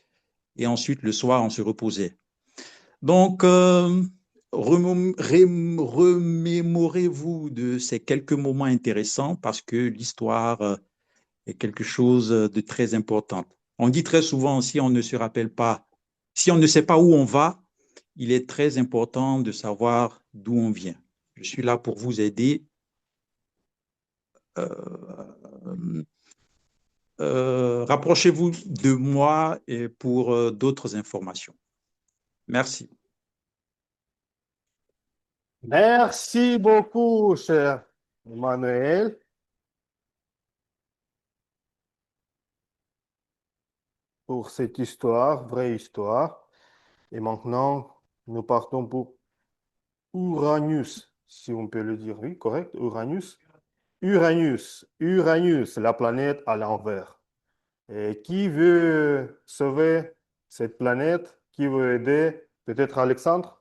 et ensuite, le soir, on se reposait. Donc, remémorez-vous de ces quelques moments intéressants parce que l'histoire est quelque chose de très important. On dit très souvent, si on ne se rappelle pas, si on ne sait pas où on va, il est très important de savoir d'où on vient. Je suis là pour vous aider. Rapprochez-vous de moi et pour d'autres informations. Merci. Merci beaucoup, cher Emmanuel. Pour cette histoire, vraie histoire. Et maintenant, nous partons pour Uranus, si on peut le dire. Oui, correct, Uranus. Uranus, la planète à l'envers. Et qui veut sauver cette planète? Qui veut aider? Peut-être Alexandre?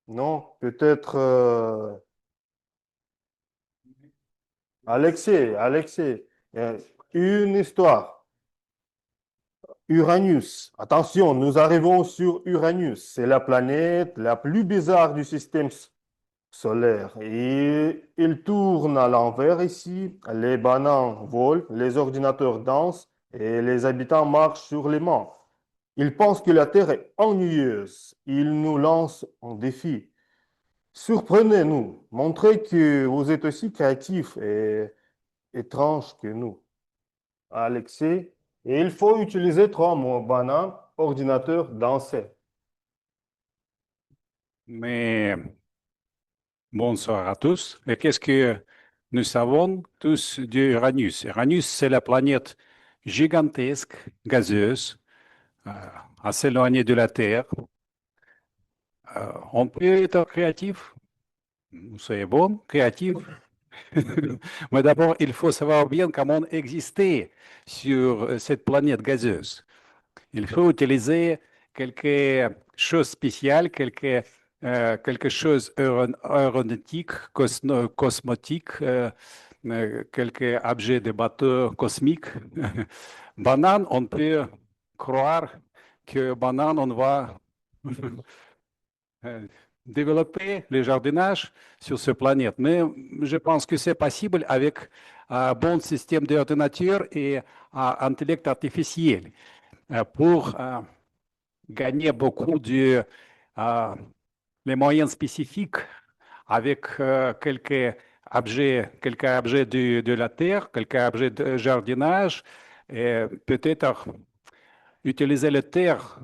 Non, peut-être Alexei. Une histoire. Uranus. Attention, nous arrivons sur Uranus. C'est la planète la plus bizarre du système solaire. Et il tourne à l'envers ici. Les bananes volent, les ordinateurs dansent et les habitants marchent sur les mains. Ils pensent que la Terre est ennuyeuse. Ils nous lancent un défi. Surprenez-nous. Montrez que vous êtes aussi créatifs et étranges que nous. Alexis, et il faut utiliser 3 mots. Banane, ordinateur, danser. Mais bonsoir à tous. Et qu'est-ce que nous savons tous d'Uranus? Uranus, c'est la planète gigantesque, gazeuse, assez éloignée de la Terre. On peut être créatif. C'est bon, créatif. Mais d'abord, il faut savoir bien comment exister sur cette planète gazeuse. Il faut utiliser quelque chose de spécial, quelque chose aéronautique, cosmotique, quelques objets de bateau cosmique. Banane, on peut croire que banane, on va développer le jardinage sur cette planète. Mais je pense que c'est possible avec un bon système d'ordinateur et un intellect artificiel pour gagner beaucoup de les moyens spécifiques avec quelques objets de la terre, quelques objets de jardinage, et peut-être utiliser la terre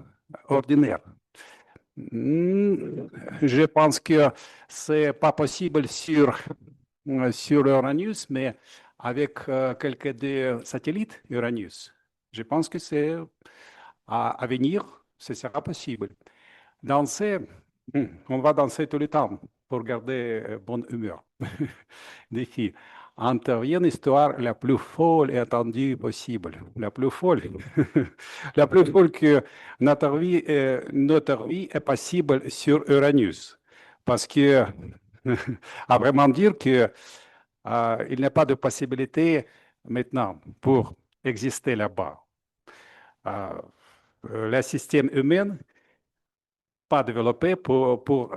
ordinaire. Je pense que c'est pas possible sur Uranus, mais avec quelques des satellites Uranus. Je pense que c'est à venir, ce sera possible. Danser, on va danser tout le temps pour garder bonne humeur. Défi. Intervient l'histoire la plus folle et attendue possible. La plus folle. La plus folle que notre vie est possible sur Uranus. Parce que, à vraiment dire que il n'y a pas de possibilité maintenant pour exister là-bas. Le système humain pas développé pour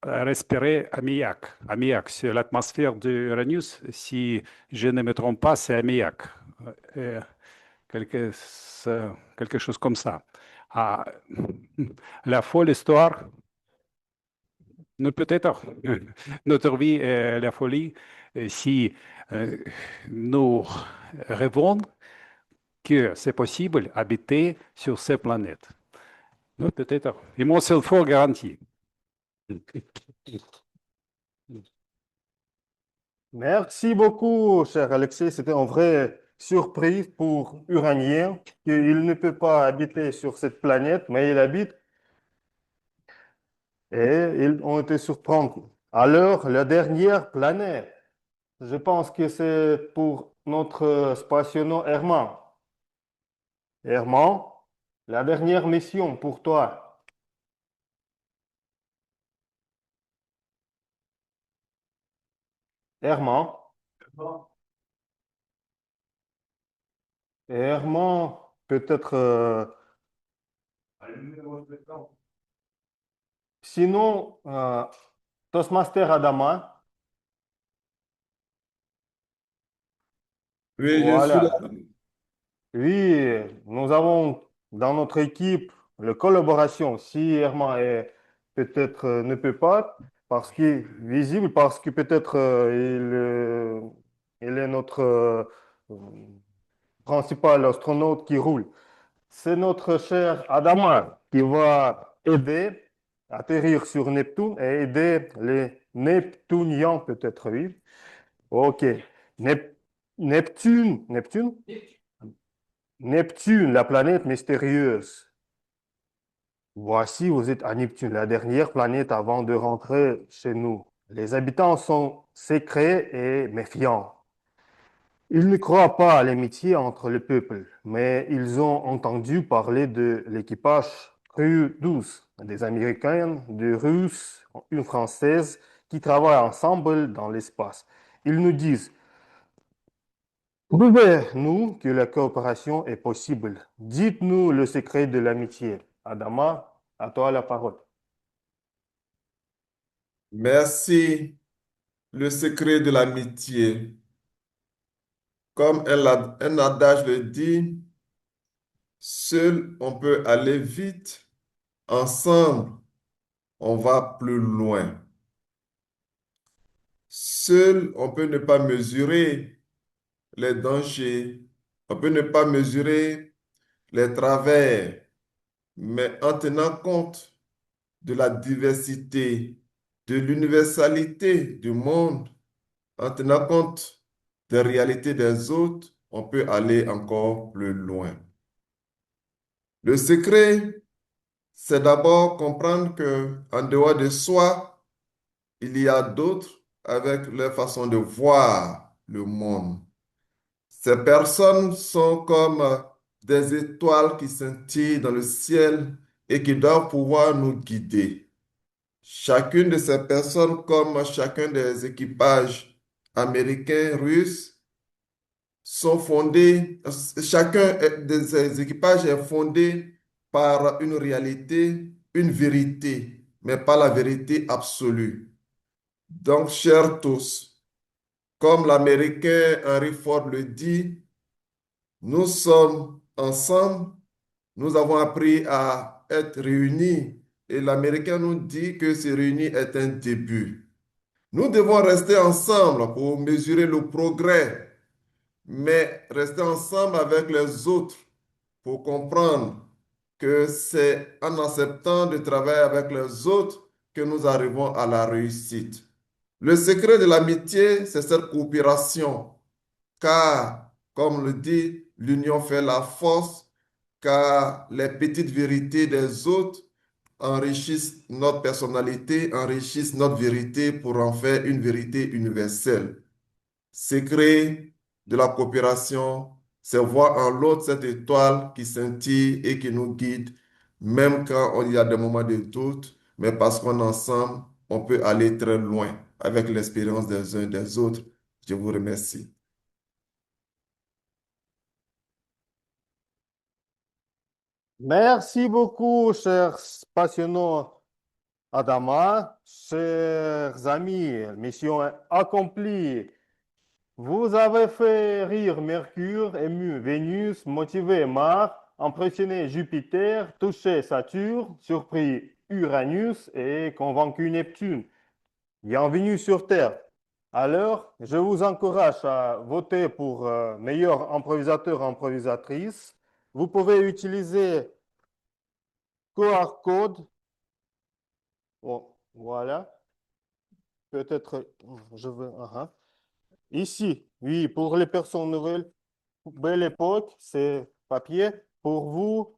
respirer ammoniac. Ammoniac, c'est l'atmosphère de Uranus. Si je ne me trompe pas, c'est ammoniac. Euh, quelque, quelque chose comme ça. Ah, la folle histoire, peut-être notre vie est la folie si nous rêvons que c'est possible d'habiter sur ces planètes. Peut-être. Et mon cerveau garantit. Merci beaucoup, cher Alexis. C'était une vraie surprise pour Uranien qu'il ne peut pas habiter sur cette planète, mais il habite et ils ont été surpris. Alors, la dernière planète, je pense que c'est pour notre spationaute Herman. Herman, la dernière mission pour toi. Herman. Herman, peut-être. Sinon, Toastmaster Adama. Oui, je suis là. Voilà. Oui, nous avons dans notre équipe la collaboration. Si Herman peut-être ne peut pas, parce qu'il visible, parce que peut-être il est notre principal astronaute qui roule. C'est notre cher Adama qui va aider à atterrir sur Neptune et aider les Neptuniens, peut-être, oui. OK. Neptune, Neptune? Neptune, la planète mystérieuse. Voici, vous êtes à Neptune, la dernière planète avant de rentrer chez nous. Les habitants sont secrets et méfiants. Ils ne croient pas à l'amitié entre les peuples, mais ils ont entendu parler de l'équipage Crew 12, des Américains, des Russes, une Française, qui travaillent ensemble dans l'espace. Ils nous disent, prouvez-nous que la coopération est possible. Dites-nous le secret de l'amitié. Adama, à toi la parole. Merci. Le secret de l'amitié. Comme un adage le dit, seul on peut aller vite, ensemble on va plus loin. Seul on peut ne pas mesurer les dangers, on peut ne pas mesurer les travers, mais en tenant compte de la diversité, de l'universalité du monde, en tenant compte des réalités des autres, on peut aller encore plus loin. Le secret, c'est d'abord comprendre que en dehors de soi, il y a d'autres avec leur façon de voir le monde. Ces personnes sont comme des étoiles qui scintillent dans le ciel et qui doivent pouvoir nous guider. Chacune de ces personnes, comme chacun des équipages américains, russes, sont fondés, chacun de ces équipages est fondé par une réalité, une vérité, mais pas la vérité absolue. Donc, chers tous, comme l'Américain Henry Ford le dit, nous sommes ensemble, nous avons appris à être réunis et l'Américain nous dit que se réunir est un début. Nous devons rester ensemble pour mesurer le progrès, mais rester ensemble avec les autres pour comprendre que c'est en acceptant de travailler avec les autres que nous arrivons à la réussite. Le secret de l'amitié, c'est cette coopération, car, comme le dit, l'union fait la force, car les petites vérités des autres enrichissent notre personnalité, enrichissent notre vérité pour en faire une vérité universelle. Secret de la coopération, c'est voir en l'autre cette étoile qui scintille et qui nous guide, même quand il y a des moments de doute, mais parce qu'on est ensemble, on peut aller très loin avec l'expérience des uns et des autres. Je vous remercie. Merci beaucoup, cher passionnant Adama, chers amis, mission accomplie. Vous avez fait rire Mercure, ému Vénus, motivé Mars, impressionné Jupiter, touché Saturne, surpris Uranus et convaincu Neptune. Bienvenue sur Terre. Alors, je vous encourage à voter pour meilleur improvisateur, improvisatrice. Vous pouvez utiliser QR code. Bon, voilà. Peut-être, je veux. Ici, oui, pour les personnes nouvelles, Belle Époque, c'est papier. Pour vous,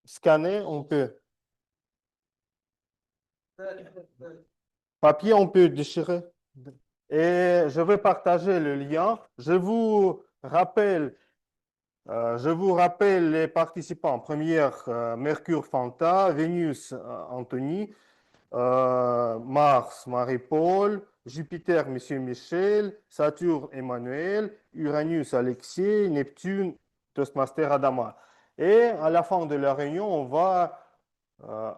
scanner, on peut. Papier, on peut déchirer. Et je vais partager le lien. Je vous rappelle les participants. Première, Mercure Fanta, Vénus Anthony, Mars Marie-Paul, Jupiter Monsieur Michel, Saturne Emmanuel, Uranus Alexis, Neptune Toastmaster Adama. Et à la fin de la réunion, on va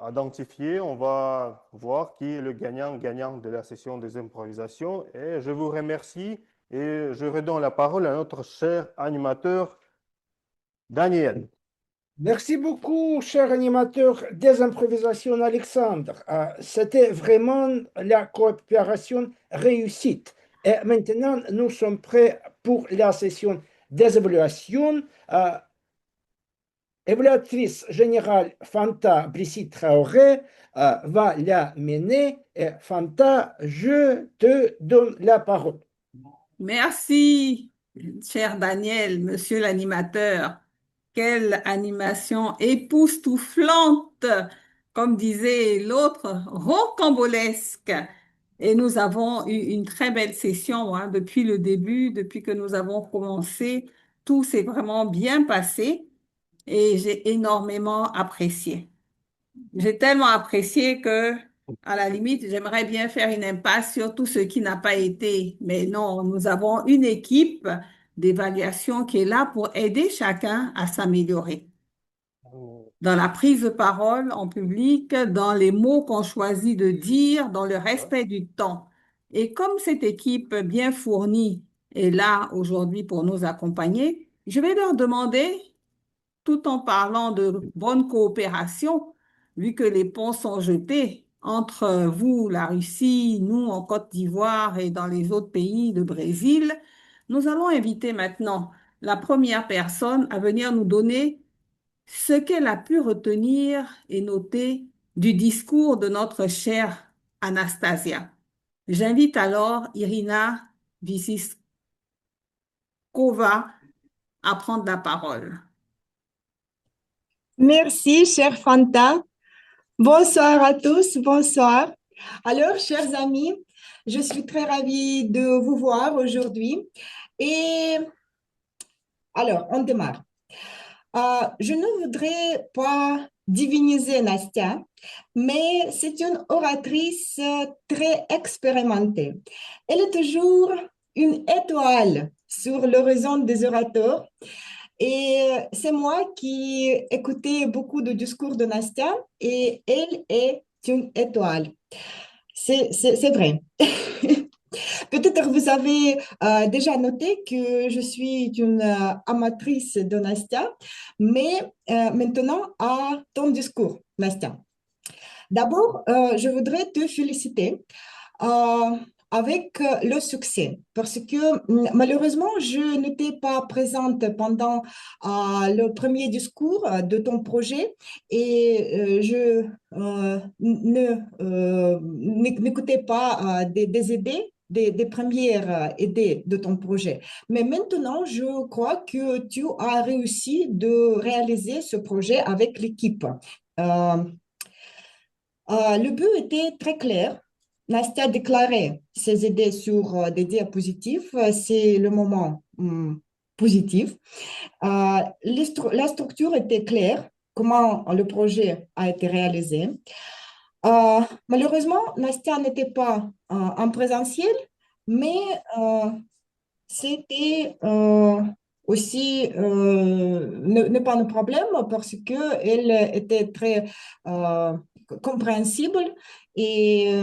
identifier, on va voir qui est le gagnant de la session des improvisations. Et je vous remercie et je redonne la parole à notre cher animateur Daniel. Merci beaucoup, cher animateur des improvisations, Alexandre. C'était vraiment la coopération réussite. Et maintenant, nous sommes prêts pour la session des évaluations. Évaluatrice générale Fanta Brigitte Traoré va la mener. Et Fanta, je te donne la parole. Merci, cher Daniel, monsieur l'animateur. Quelle animation époustouflante, comme disait l'autre, rocambolesque. Et nous avons eu une très belle session depuis le début, depuis que nous avons commencé. Tout s'est vraiment bien passé et j'ai énormément apprécié. J'ai tellement apprécié que, à la limite, j'aimerais bien faire une impasse sur tout ce qui n'a pas été. Mais non, nous avons une équipe d'évaluation qui est là pour aider chacun à s'améliorer. Dans la prise de parole en public, dans les mots qu'on choisit de dire, dans le respect du temps. Et comme cette équipe bien fournie est là aujourd'hui pour nous accompagner, je vais leur demander, tout en parlant de bonne coopération, vu que les ponts sont jetés entre vous, la Russie, nous en Côte d'Ivoire et dans les autres pays, le Brésil, nous allons inviter maintenant la première personne à venir nous donner ce qu'elle a pu retenir et noter du discours de notre chère Anastasia. J'invite alors Irina Visiskova à prendre la parole. Merci, chère Fanta. Bonsoir à tous, bonsoir. Alors, chers amis, je suis très ravie de vous voir aujourd'hui. Et alors, on démarre. Je ne voudrais pas diviniser Nastia, mais c'est une oratrice très expérimentée. Elle est toujours une étoile sur l'horizon des orateurs. Et c'est moi qui écoutais beaucoup de discours de Nastia et elle est une étoile. C'est vrai. Peut-être vous avez déjà noté que je suis une amatrice de Nastia, mais maintenant à ton discours, Nastia. D'abord, je voudrais te féliciter avec le succès, parce que malheureusement, je n'étais pas présente pendant le premier discours de ton projet et je n'écoutais pas des idées, des premières idées de ton projet. Mais maintenant, je crois que tu as réussi de réaliser ce projet avec l'équipe. Le but était très clair. Nastia déclarait ses idées sur des diapositives. C'est le moment positif. La structure était claire, comment le projet a été réalisé. Malheureusement, Nastia n'était pas en présentiel, mais c'était aussi n'est pas un problème parce qu'elle était très compréhensible et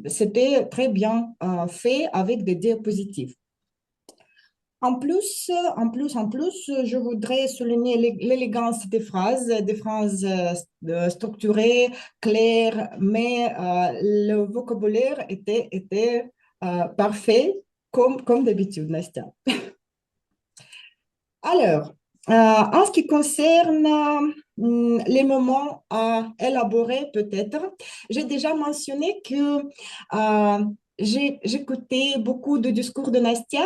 c'était très bien fait avec des diapositives. En plus, je voudrais souligner l'élégance des phrases structurées, claires, mais le vocabulaire était parfait, comme d'habitude, Nastia. Alors, en ce qui concerne les moments à élaborer, peut-être, j'ai déjà mentionné que j'écoutais beaucoup de discours de Nastia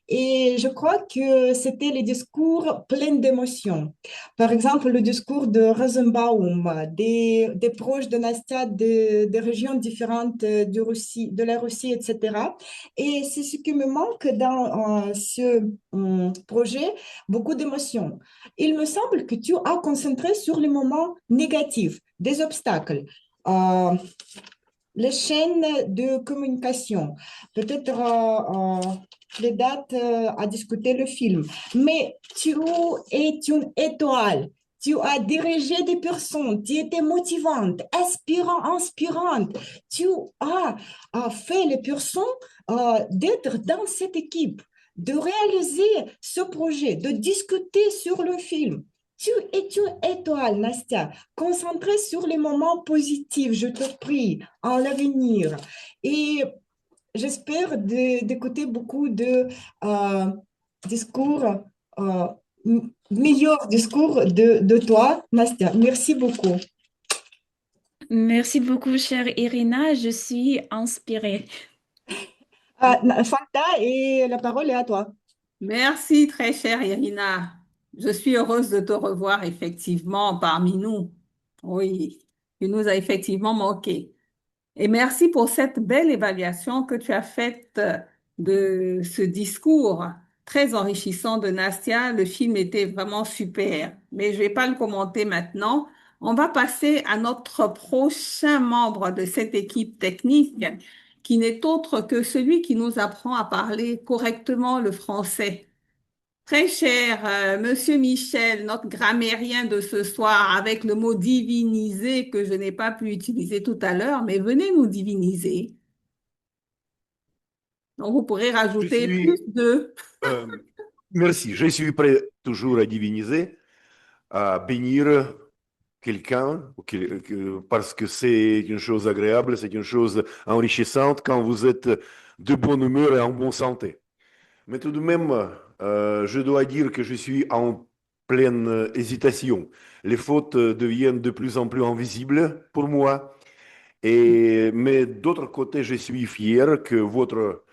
et je crois que c'était les discours pleins d'émotions. Par exemple, le discours de Rosenbaum, des proches de Nastia des régions différentes de la Russie, etc. Et c'est ce qui me manque dans ce projet, beaucoup d'émotions. Il me semble que tu as concentré sur les moments négatifs, des obstacles, euh, les chaînes de communication, peut-être les dates à discuter le film. Mais tu es une étoile. Tu as dirigé des personnes, tu étais motivante, inspirante. Tu as fait les personnes d'être dans cette équipe, de réaliser ce projet, de discuter sur le film. Tu es une étoile, Nastia. Concentrée sur les moments positifs, je te prie, en l'avenir. Et j'espère d'écouter beaucoup de discours, euh, meilleurs discours de toi, Nastia. Merci beaucoup. Merci beaucoup, chère Irina. Je suis inspirée. Fanta, et la parole est à toi. Merci, très chère Irina. Je suis heureuse de te revoir effectivement parmi nous. Oui, tu nous as effectivement manqué. Et merci pour cette belle évaluation que tu as faite de ce discours très enrichissant de Nastia. Le film était vraiment super, mais je vais pas le commenter maintenant. On va passer à notre prochain membre de cette équipe technique, qui n'est autre que celui qui nous apprend à parler correctement le français. Très cher Monsieur Michel, notre grammairien de ce soir, avec le mot diviniser que je n'ai pas pu utiliser tout à l'heure, mais venez nous diviniser. Donc, vous pourrez rajouter plus de... Merci, je suis prêt toujours à diviniser, à bénir quelqu'un, parce que c'est une chose agréable, c'est une chose enrichissante quand vous êtes de bonne humeur et en bonne santé. Mais tout de même, je dois dire que je suis en pleine hésitation. Les fautes deviennent de plus en plus invisibles pour moi. Mais d'autre côté, je suis fier que votre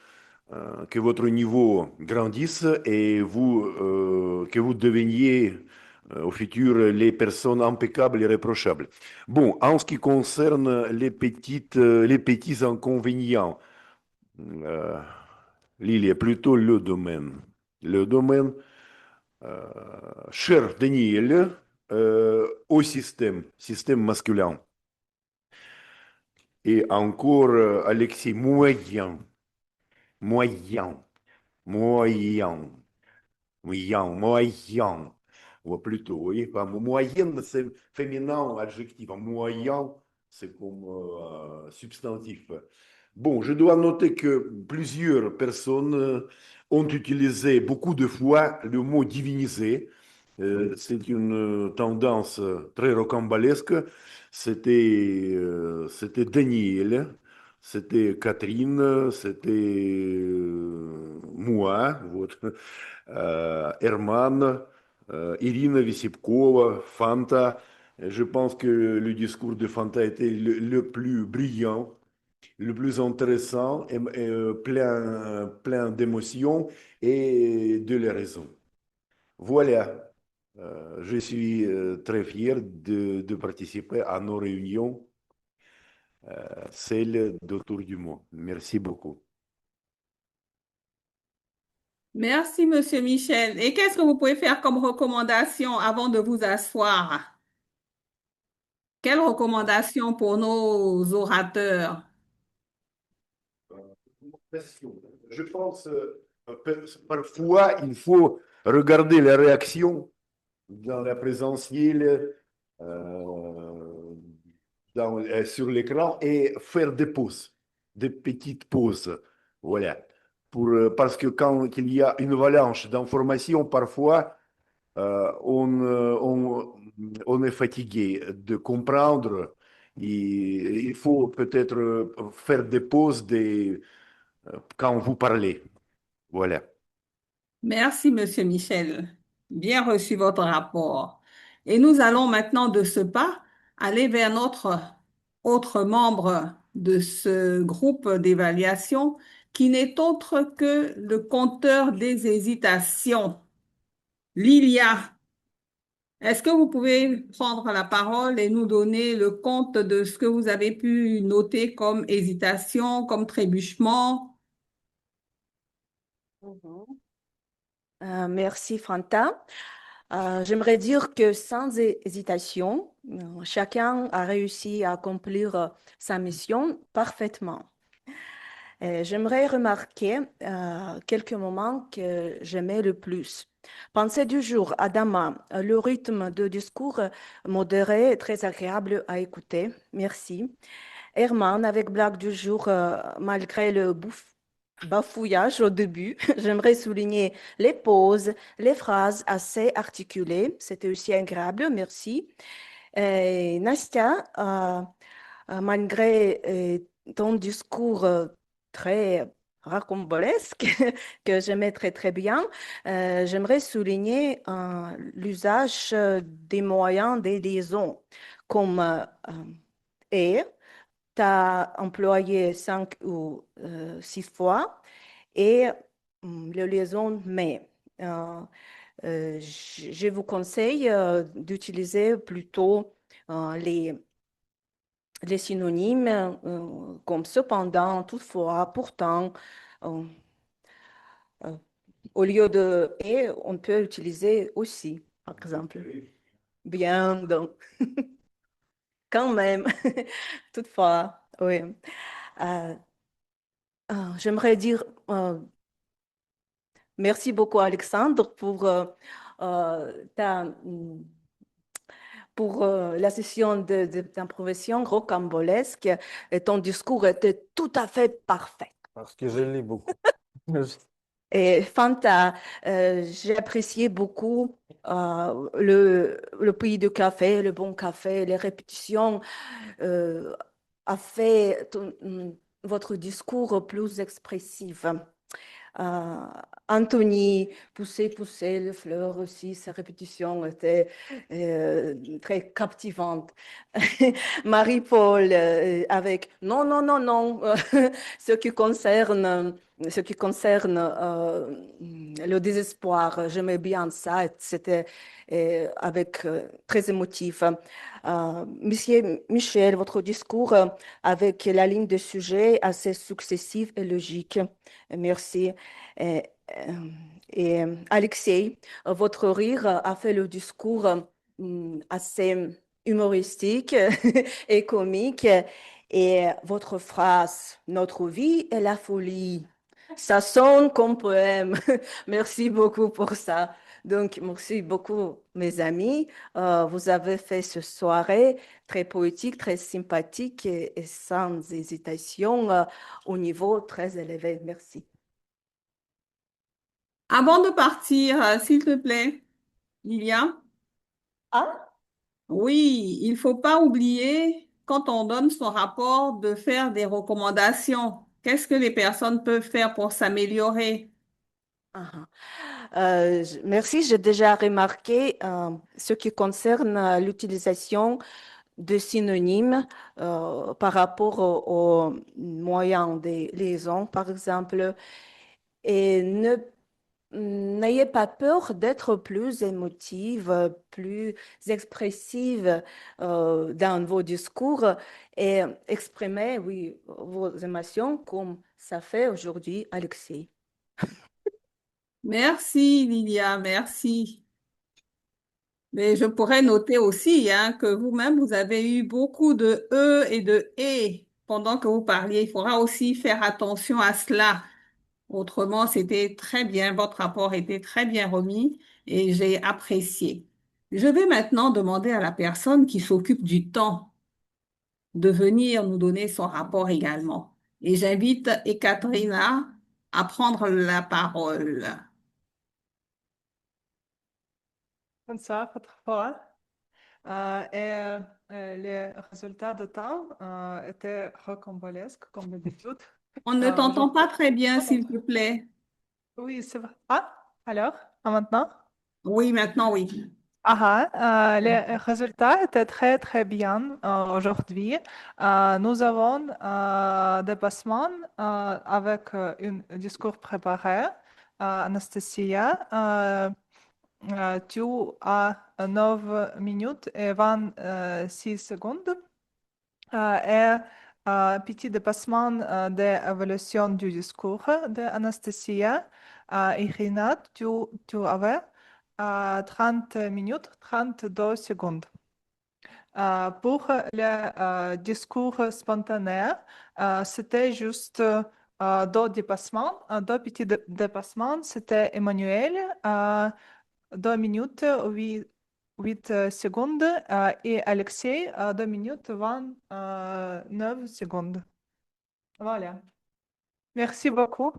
niveau grandisse et que vous deveniez au futur les personnes impeccables et irréprochables. Bon, en ce qui concerne les petits inconvénients, Lily est plutôt le domaine. Le domaine, cher Daniel, au système masculin. Et encore, Alexis, moyen, moyen, moyen, moyen, moyen. Ou plutôt, oui, pas moyenne, c'est féminin, adjectif. Moyen, c'est comme substantif. Bon, je dois noter que plusieurs personnes ont utilisé beaucoup de fois le mot diviniser. C'est une tendance très rocambolesque. C'était Daniel, c'était Catherine, c'était moi, Herman, Irina Visipkova, Fanta. Je pense que le discours de Fanta était le plus brillant, le plus intéressant, et plein d'émotions et de la raison. Voilà. Je suis très fier de participer à nos réunions, celles d'Autour du monde. Merci beaucoup. Merci, Monsieur Michel. Et qu'est-ce que vous pouvez faire comme recommandation avant de vous asseoir? Quelle recommandation pour nos orateurs? Je pense parfois il faut regarder les réactions dans la présentielle, euh, sur l'écran et faire des pauses, des petites pauses. Voilà. Parce que quand il y a une avalanche d'informations, parfois, on est fatigué de comprendre. Il faut peut-être faire des pauses quand vous parlez. Voilà. Merci, Monsieur Michel. Bien reçu votre rapport. Et nous allons maintenant de ce pas aller vers notre autre membre de ce groupe d'évaluation qui n'est autre que le compteur des hésitations. Lilia, est-ce que vous pouvez prendre la parole et nous donner le compte de ce que vous avez pu noter comme hésitation, comme trébuchement? Merci, Fanta. J'aimerais dire que sans hésitation, chacun a réussi à accomplir sa mission parfaitement. J'aimerais remarquer quelques moments que j'aimais le plus. Pensée du jour, Adama, le rythme de discours modéré, très agréable à écouter. Merci. Herman, avec blague du jour, malgré le bafouillage au début, j'aimerais souligner les pauses, les phrases assez articulées. C'était aussi agréable, merci. Et Nastia, malgré ton discours très racambolesque, que j'aimais très très bien, j'aimerais souligner l'usage des moyens des liaisons comme et, tu as employé 5 ou 6 fois et le liaison mais. Je vous conseille d'utiliser plutôt les synonymes comme cependant, toutefois, pourtant. euh, euh, Au lieu de et, on peut utiliser aussi, par exemple. Bien, donc, quand même, toutefois, oui. Euh, J'aimerais dire merci beaucoup, Alexandre, ta, pour la session d'improvisation rocambolesque. Et ton discours était tout à fait parfait. Parce que je lis beaucoup. Et Fanta, j'ai apprécié beaucoup le pays de café, le bon café, les répétitions a fait votre discours plus expressif. Euh, Anthony, pousser, pousser les fleurs aussi, sa répétition était très captivante. Marie-Paul, avec non, non, non, non, ce qui concerne le désespoir, j'aimais bien ça, c'était avec très émotif. Monsieur Michel, votre discours avec la ligne de sujet assez successive et logique. Merci. Et, Alexei, votre rire a fait le discours assez humoristique et comique. Et votre phrase, notre vie est la folie. Ça sonne comme poème. Merci beaucoup pour ça. Donc, merci beaucoup, mes amis. Vous avez fait cette soirée très poétique, très sympathique et sans hésitation au niveau très élevé. Merci. Avant de partir, s'il te plaît, Lilia. Ah? Oui, il ne faut pas oublier, quand on donne son rapport, de faire des recommandations. Qu'est-ce que les personnes peuvent faire pour s'améliorer? Merci, j'ai déjà remarqué ce qui concerne l'utilisation de synonymes par rapport aux moyens des liaisons, par exemple. Et n'ayez pas peur d'être plus émotive, plus expressive dans vos discours et exprimer, oui, vos émotions comme ça fait aujourd'hui Alexis. Merci, Lilia, merci. Mais je pourrais noter aussi que vous-même, vous avez eu beaucoup de E et de E pendant que vous parliez. Il faudra aussi faire attention à cela. Autrement, c'était très bien, votre rapport était très bien remis et j'ai apprécié. Je vais maintenant demander à la personne qui s'occupe du temps de venir nous donner son rapport également. Et j'invite Ekaterina à prendre la parole. Bonsoir, autrefois. Les résultats de temps étaient rocambolesques, comme d'habitude. On ne t'entend pas très bien, Oh, s'il te plaît. oui, c'est vrai. Ah, alors, maintenant? Oui, maintenant, oui. Les résultats étaient très, très bien aujourd'hui. Nous avons des passements avec un discours préparé. Anastasia, tu as 9 minutes et 26 secondes. Et petit dépassement d'évaluation du discours d'Anastasia. Irina, tu avais 30 minutes, 32 secondes. Pour le discours spontané, c'était juste deux dépassements, deux petits dépassements. C'était Emmanuel, 2 minutes, 8 secondes, et Alexei, 2 minutes, 29 secondes. Voilà. Merci beaucoup.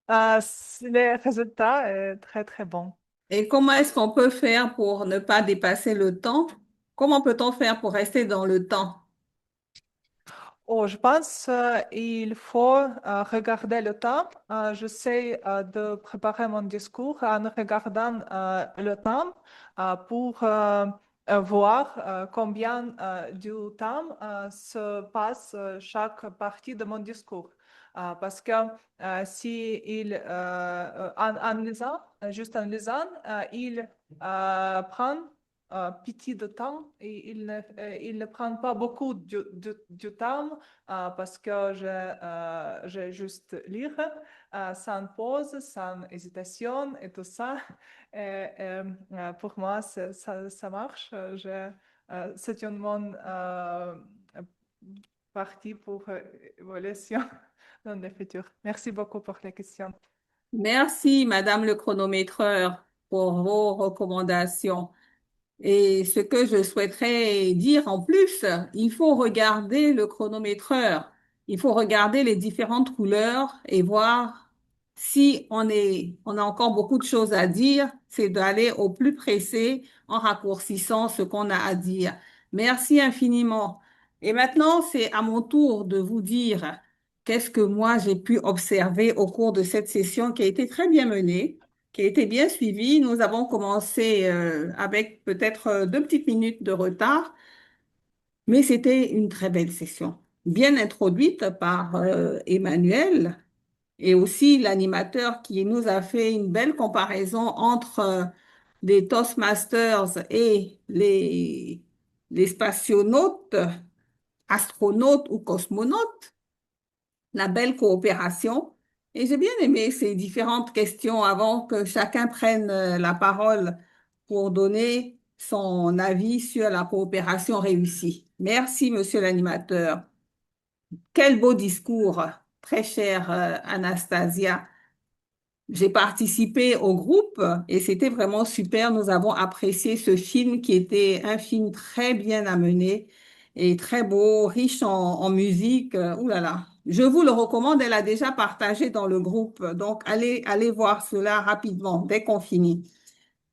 Les résultats sont très, très bons. Et comment est-ce qu'on peut faire pour ne pas dépasser le temps? Comment peut-on faire pour rester dans le temps? Oh, je pense qu'il faut regarder le temps. J'essaie de préparer mon discours en regardant le temps pour voir combien du temps se passe chaque partie de mon discours. Parce que si en lisant, juste en lisant, il prend petit de temps et il ne prend pas beaucoup du temps parce que j'ai juste lire sans pause, sans hésitation et tout ça. Pour moi, ça marche. C'est une bonne partie pour évolution dans le futur. Merci beaucoup pour les questions. Merci, Madame le chronométreur, pour vos recommandations. Et ce que je souhaiterais dire en plus, il faut regarder le chronométreur. Il faut regarder les différentes couleurs et voir si on a encore beaucoup de choses à dire, c'est d'aller au plus pressé en raccourcissant ce qu'on a à dire. Merci infiniment. Et maintenant, c'est à mon tour de vous dire qu'est-ce que moi j'ai pu observer au cours de cette session qui a été très bien menée, qui a été bien suivie. Nous avons commencé avec peut-être 2 petites minutes de retard, mais c'était une très belle session, bien introduite par Emmanuel et aussi l'animateur qui nous a fait une belle comparaison entre les Toastmasters et les spationautes, astronautes ou cosmonautes, la belle coopération. Et j'ai bien aimé ces différentes questions avant que chacun prenne la parole pour donner son avis sur la coopération réussie. Merci, monsieur l'animateur. Quel beau discours, très chère Anastasia. J'ai participé au groupe et c'était vraiment super. Nous avons apprécié ce film qui était un film très bien amené et très beau, riche en musique. Ouh là là. Je vous le recommande. Elle a déjà partagé dans le groupe. Donc, allez voir cela rapidement dès qu'on finit.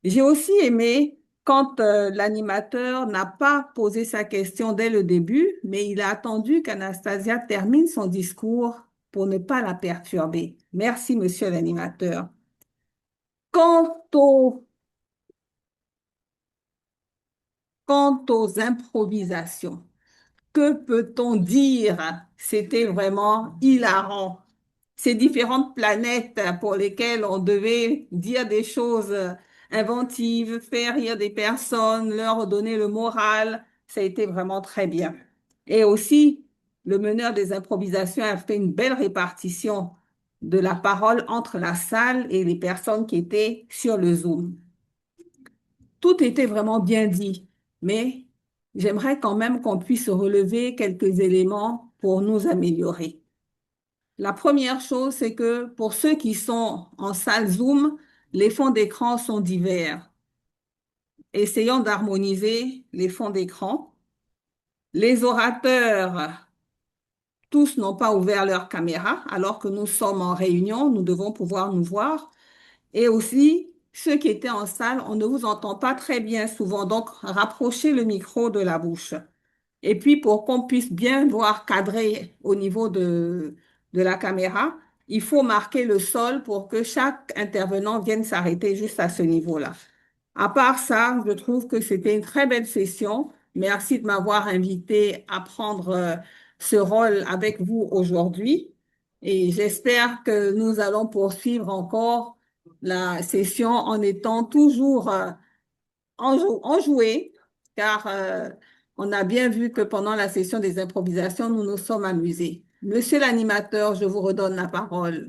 J'ai aussi aimé quand l'animateur n'a pas posé sa question dès le début, mais il a attendu qu'Anastasia termine son discours pour ne pas la perturber. Merci, monsieur l'animateur. Quant aux improvisations, que peut-on dire? C'était vraiment hilarant. Ces différentes planètes pour lesquelles on devait dire des choses inventives, faire rire des personnes, leur donner le moral, ça a été vraiment très bien. Et aussi, le meneur des improvisations a fait une belle répartition de la parole entre la salle et les personnes qui étaient sur le Zoom. Tout était vraiment bien dit, mais j'aimerais quand même qu'on puisse relever quelques éléments pour nous améliorer. La première chose, c'est que pour ceux qui sont en salle Zoom, les fonds d'écran sont divers. Essayons d'harmoniser les fonds d'écran. Les orateurs, tous n'ont pas ouvert leur caméra, alors que nous sommes en réunion, nous devons pouvoir nous voir. Et aussi, ceux qui étaient en salle, on ne vous entend pas très bien souvent, donc rapprochez le micro de la bouche. Et puis, pour qu'on puisse bien voir cadrer au niveau de la caméra, il faut marquer le sol pour que chaque intervenant vienne s'arrêter juste à ce niveau-là. À part ça, je trouve que c'était une très belle session. Merci de m'avoir invité à prendre ce rôle avec vous aujourd'hui. Et j'espère que nous allons poursuivre encore la session en étant toujours enjoués, car on a bien vu que pendant la session des improvisations, nous nous sommes amusés. Monsieur l'animateur, je vous redonne la parole.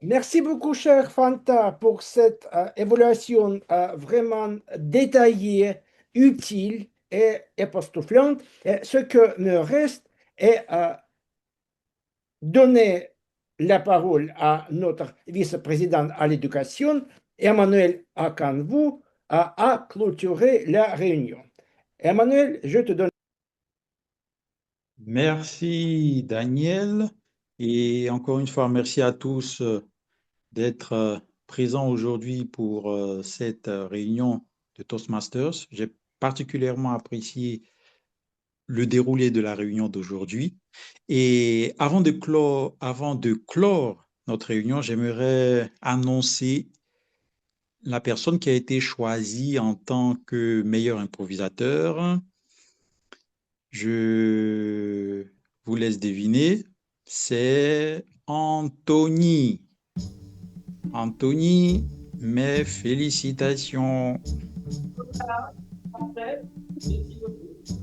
Merci beaucoup, cher Fanta, pour cette évaluation vraiment détaillée, utile et époustouflante. Et ce que me reste est donner la parole à notre vice-président à l'éducation, Emmanuel Akanvu, à clôturer la réunion. Emmanuel, je te donne. Merci Daniel et encore une fois merci à tous d'être présents aujourd'hui pour cette réunion de Toastmasters. J'ai particulièrement apprécié le déroulé de la réunion d'aujourd'hui. Et avant de clore notre réunion, j'aimerais annoncer la personne qui a été choisie en tant que meilleur improvisateur. Je vous laisse deviner, c'est Anthony. Anthony, mes félicitations.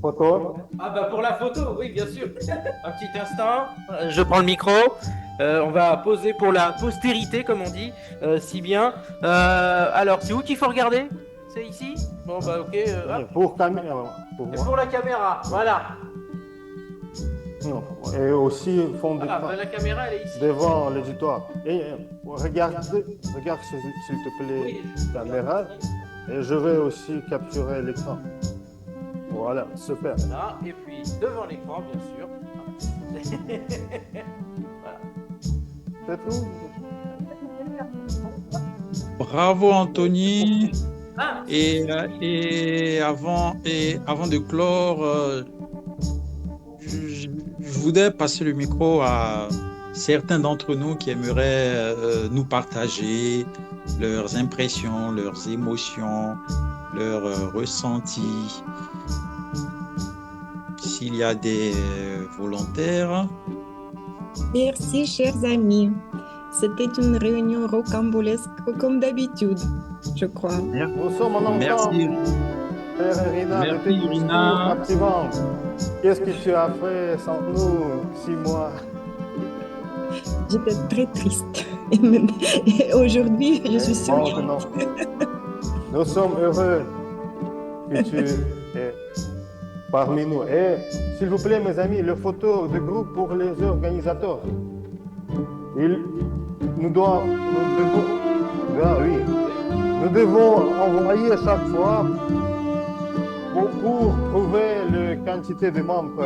Photo. Ah bah pour la photo, oui bien sûr. Un petit instant, je prends le micro. On va poser pour la postérité comme on dit, si bien. Alors c'est où qu'il faut regarder? C'est ici? Bon bah ok. Pour caméra. Pour la caméra, voilà. Non. Et aussi fond d'écran. Ah bah la caméra elle est ici. Devant l'éditoire. Et regarde s'il te plaît la caméra. Et je vais aussi capturer l'écran. Voilà, super. Là, et puis devant l'écran, bien sûr. Voilà. C'est tout. Bravo Anthony. Et avant de clore, je voudrais passer le micro à certains d'entre nous qui aimeraient nous partager leurs impressions, leurs émotions, leurs ressentis. S'il y a des volontaires. Merci, chers amis. C'était une réunion rocambolesque comme d'habitude, je crois. Nous sommes en Merci. Frère Irina, Merci Irina. Qu'est-ce que tu as fait sans nous 6 mois? J'étais très triste. Et aujourd'hui, je suis sûre. Nous sommes heureux que tu es parmi nous. Et s'il vous plaît, mes amis, le photo de groupe pour les organisateurs. Nous devons envoyer chaque fois pour trouver la quantité de membres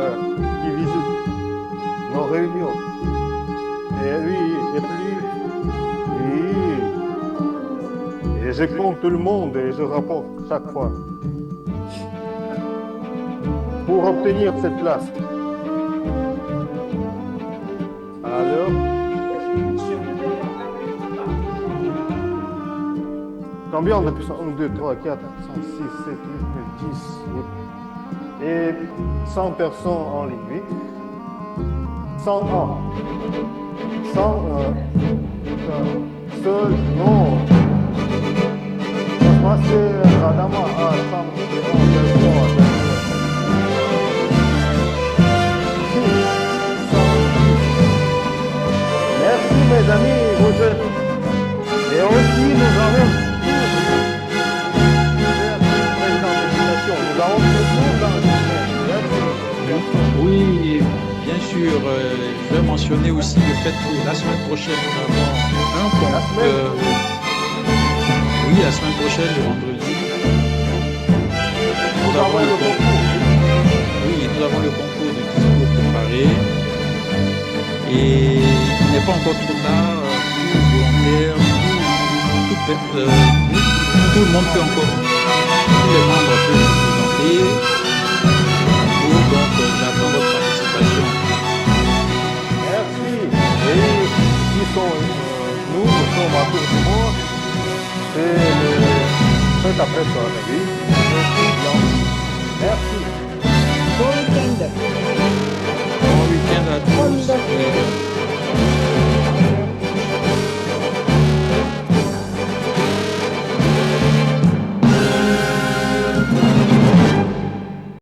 qui visitent nos réunions. Et et je compte tout le monde et je rapporte chaque fois pour obtenir cette place. Alors, combien de personnes? 1, 2, 3, 4, 5, 6, 7, 8, 10, 8. Et 100 personnes en ligne, oui. 101. 101. Seul, non. Moi, c'est Radama à 101 personnes. Merci mes amis, vous êtes. Et aussi nous avons Oui, bien sûr. je vais mentionner aussi le fait que la semaine prochaine, nous avons un concours. Oui, la semaine prochaine, le vendredi, nous avons le concours. Oui, nous avons le concours de discours préparé. Et il n'est pas encore trop tard, tout volontaire, tout le monde peut encore, tous les membres peuvent se présenter. Donc, j'attends votre participation. Merci. Et qui sont nous sommes à Tour du Monde. C'est le fête après soirée. Oui. Merci.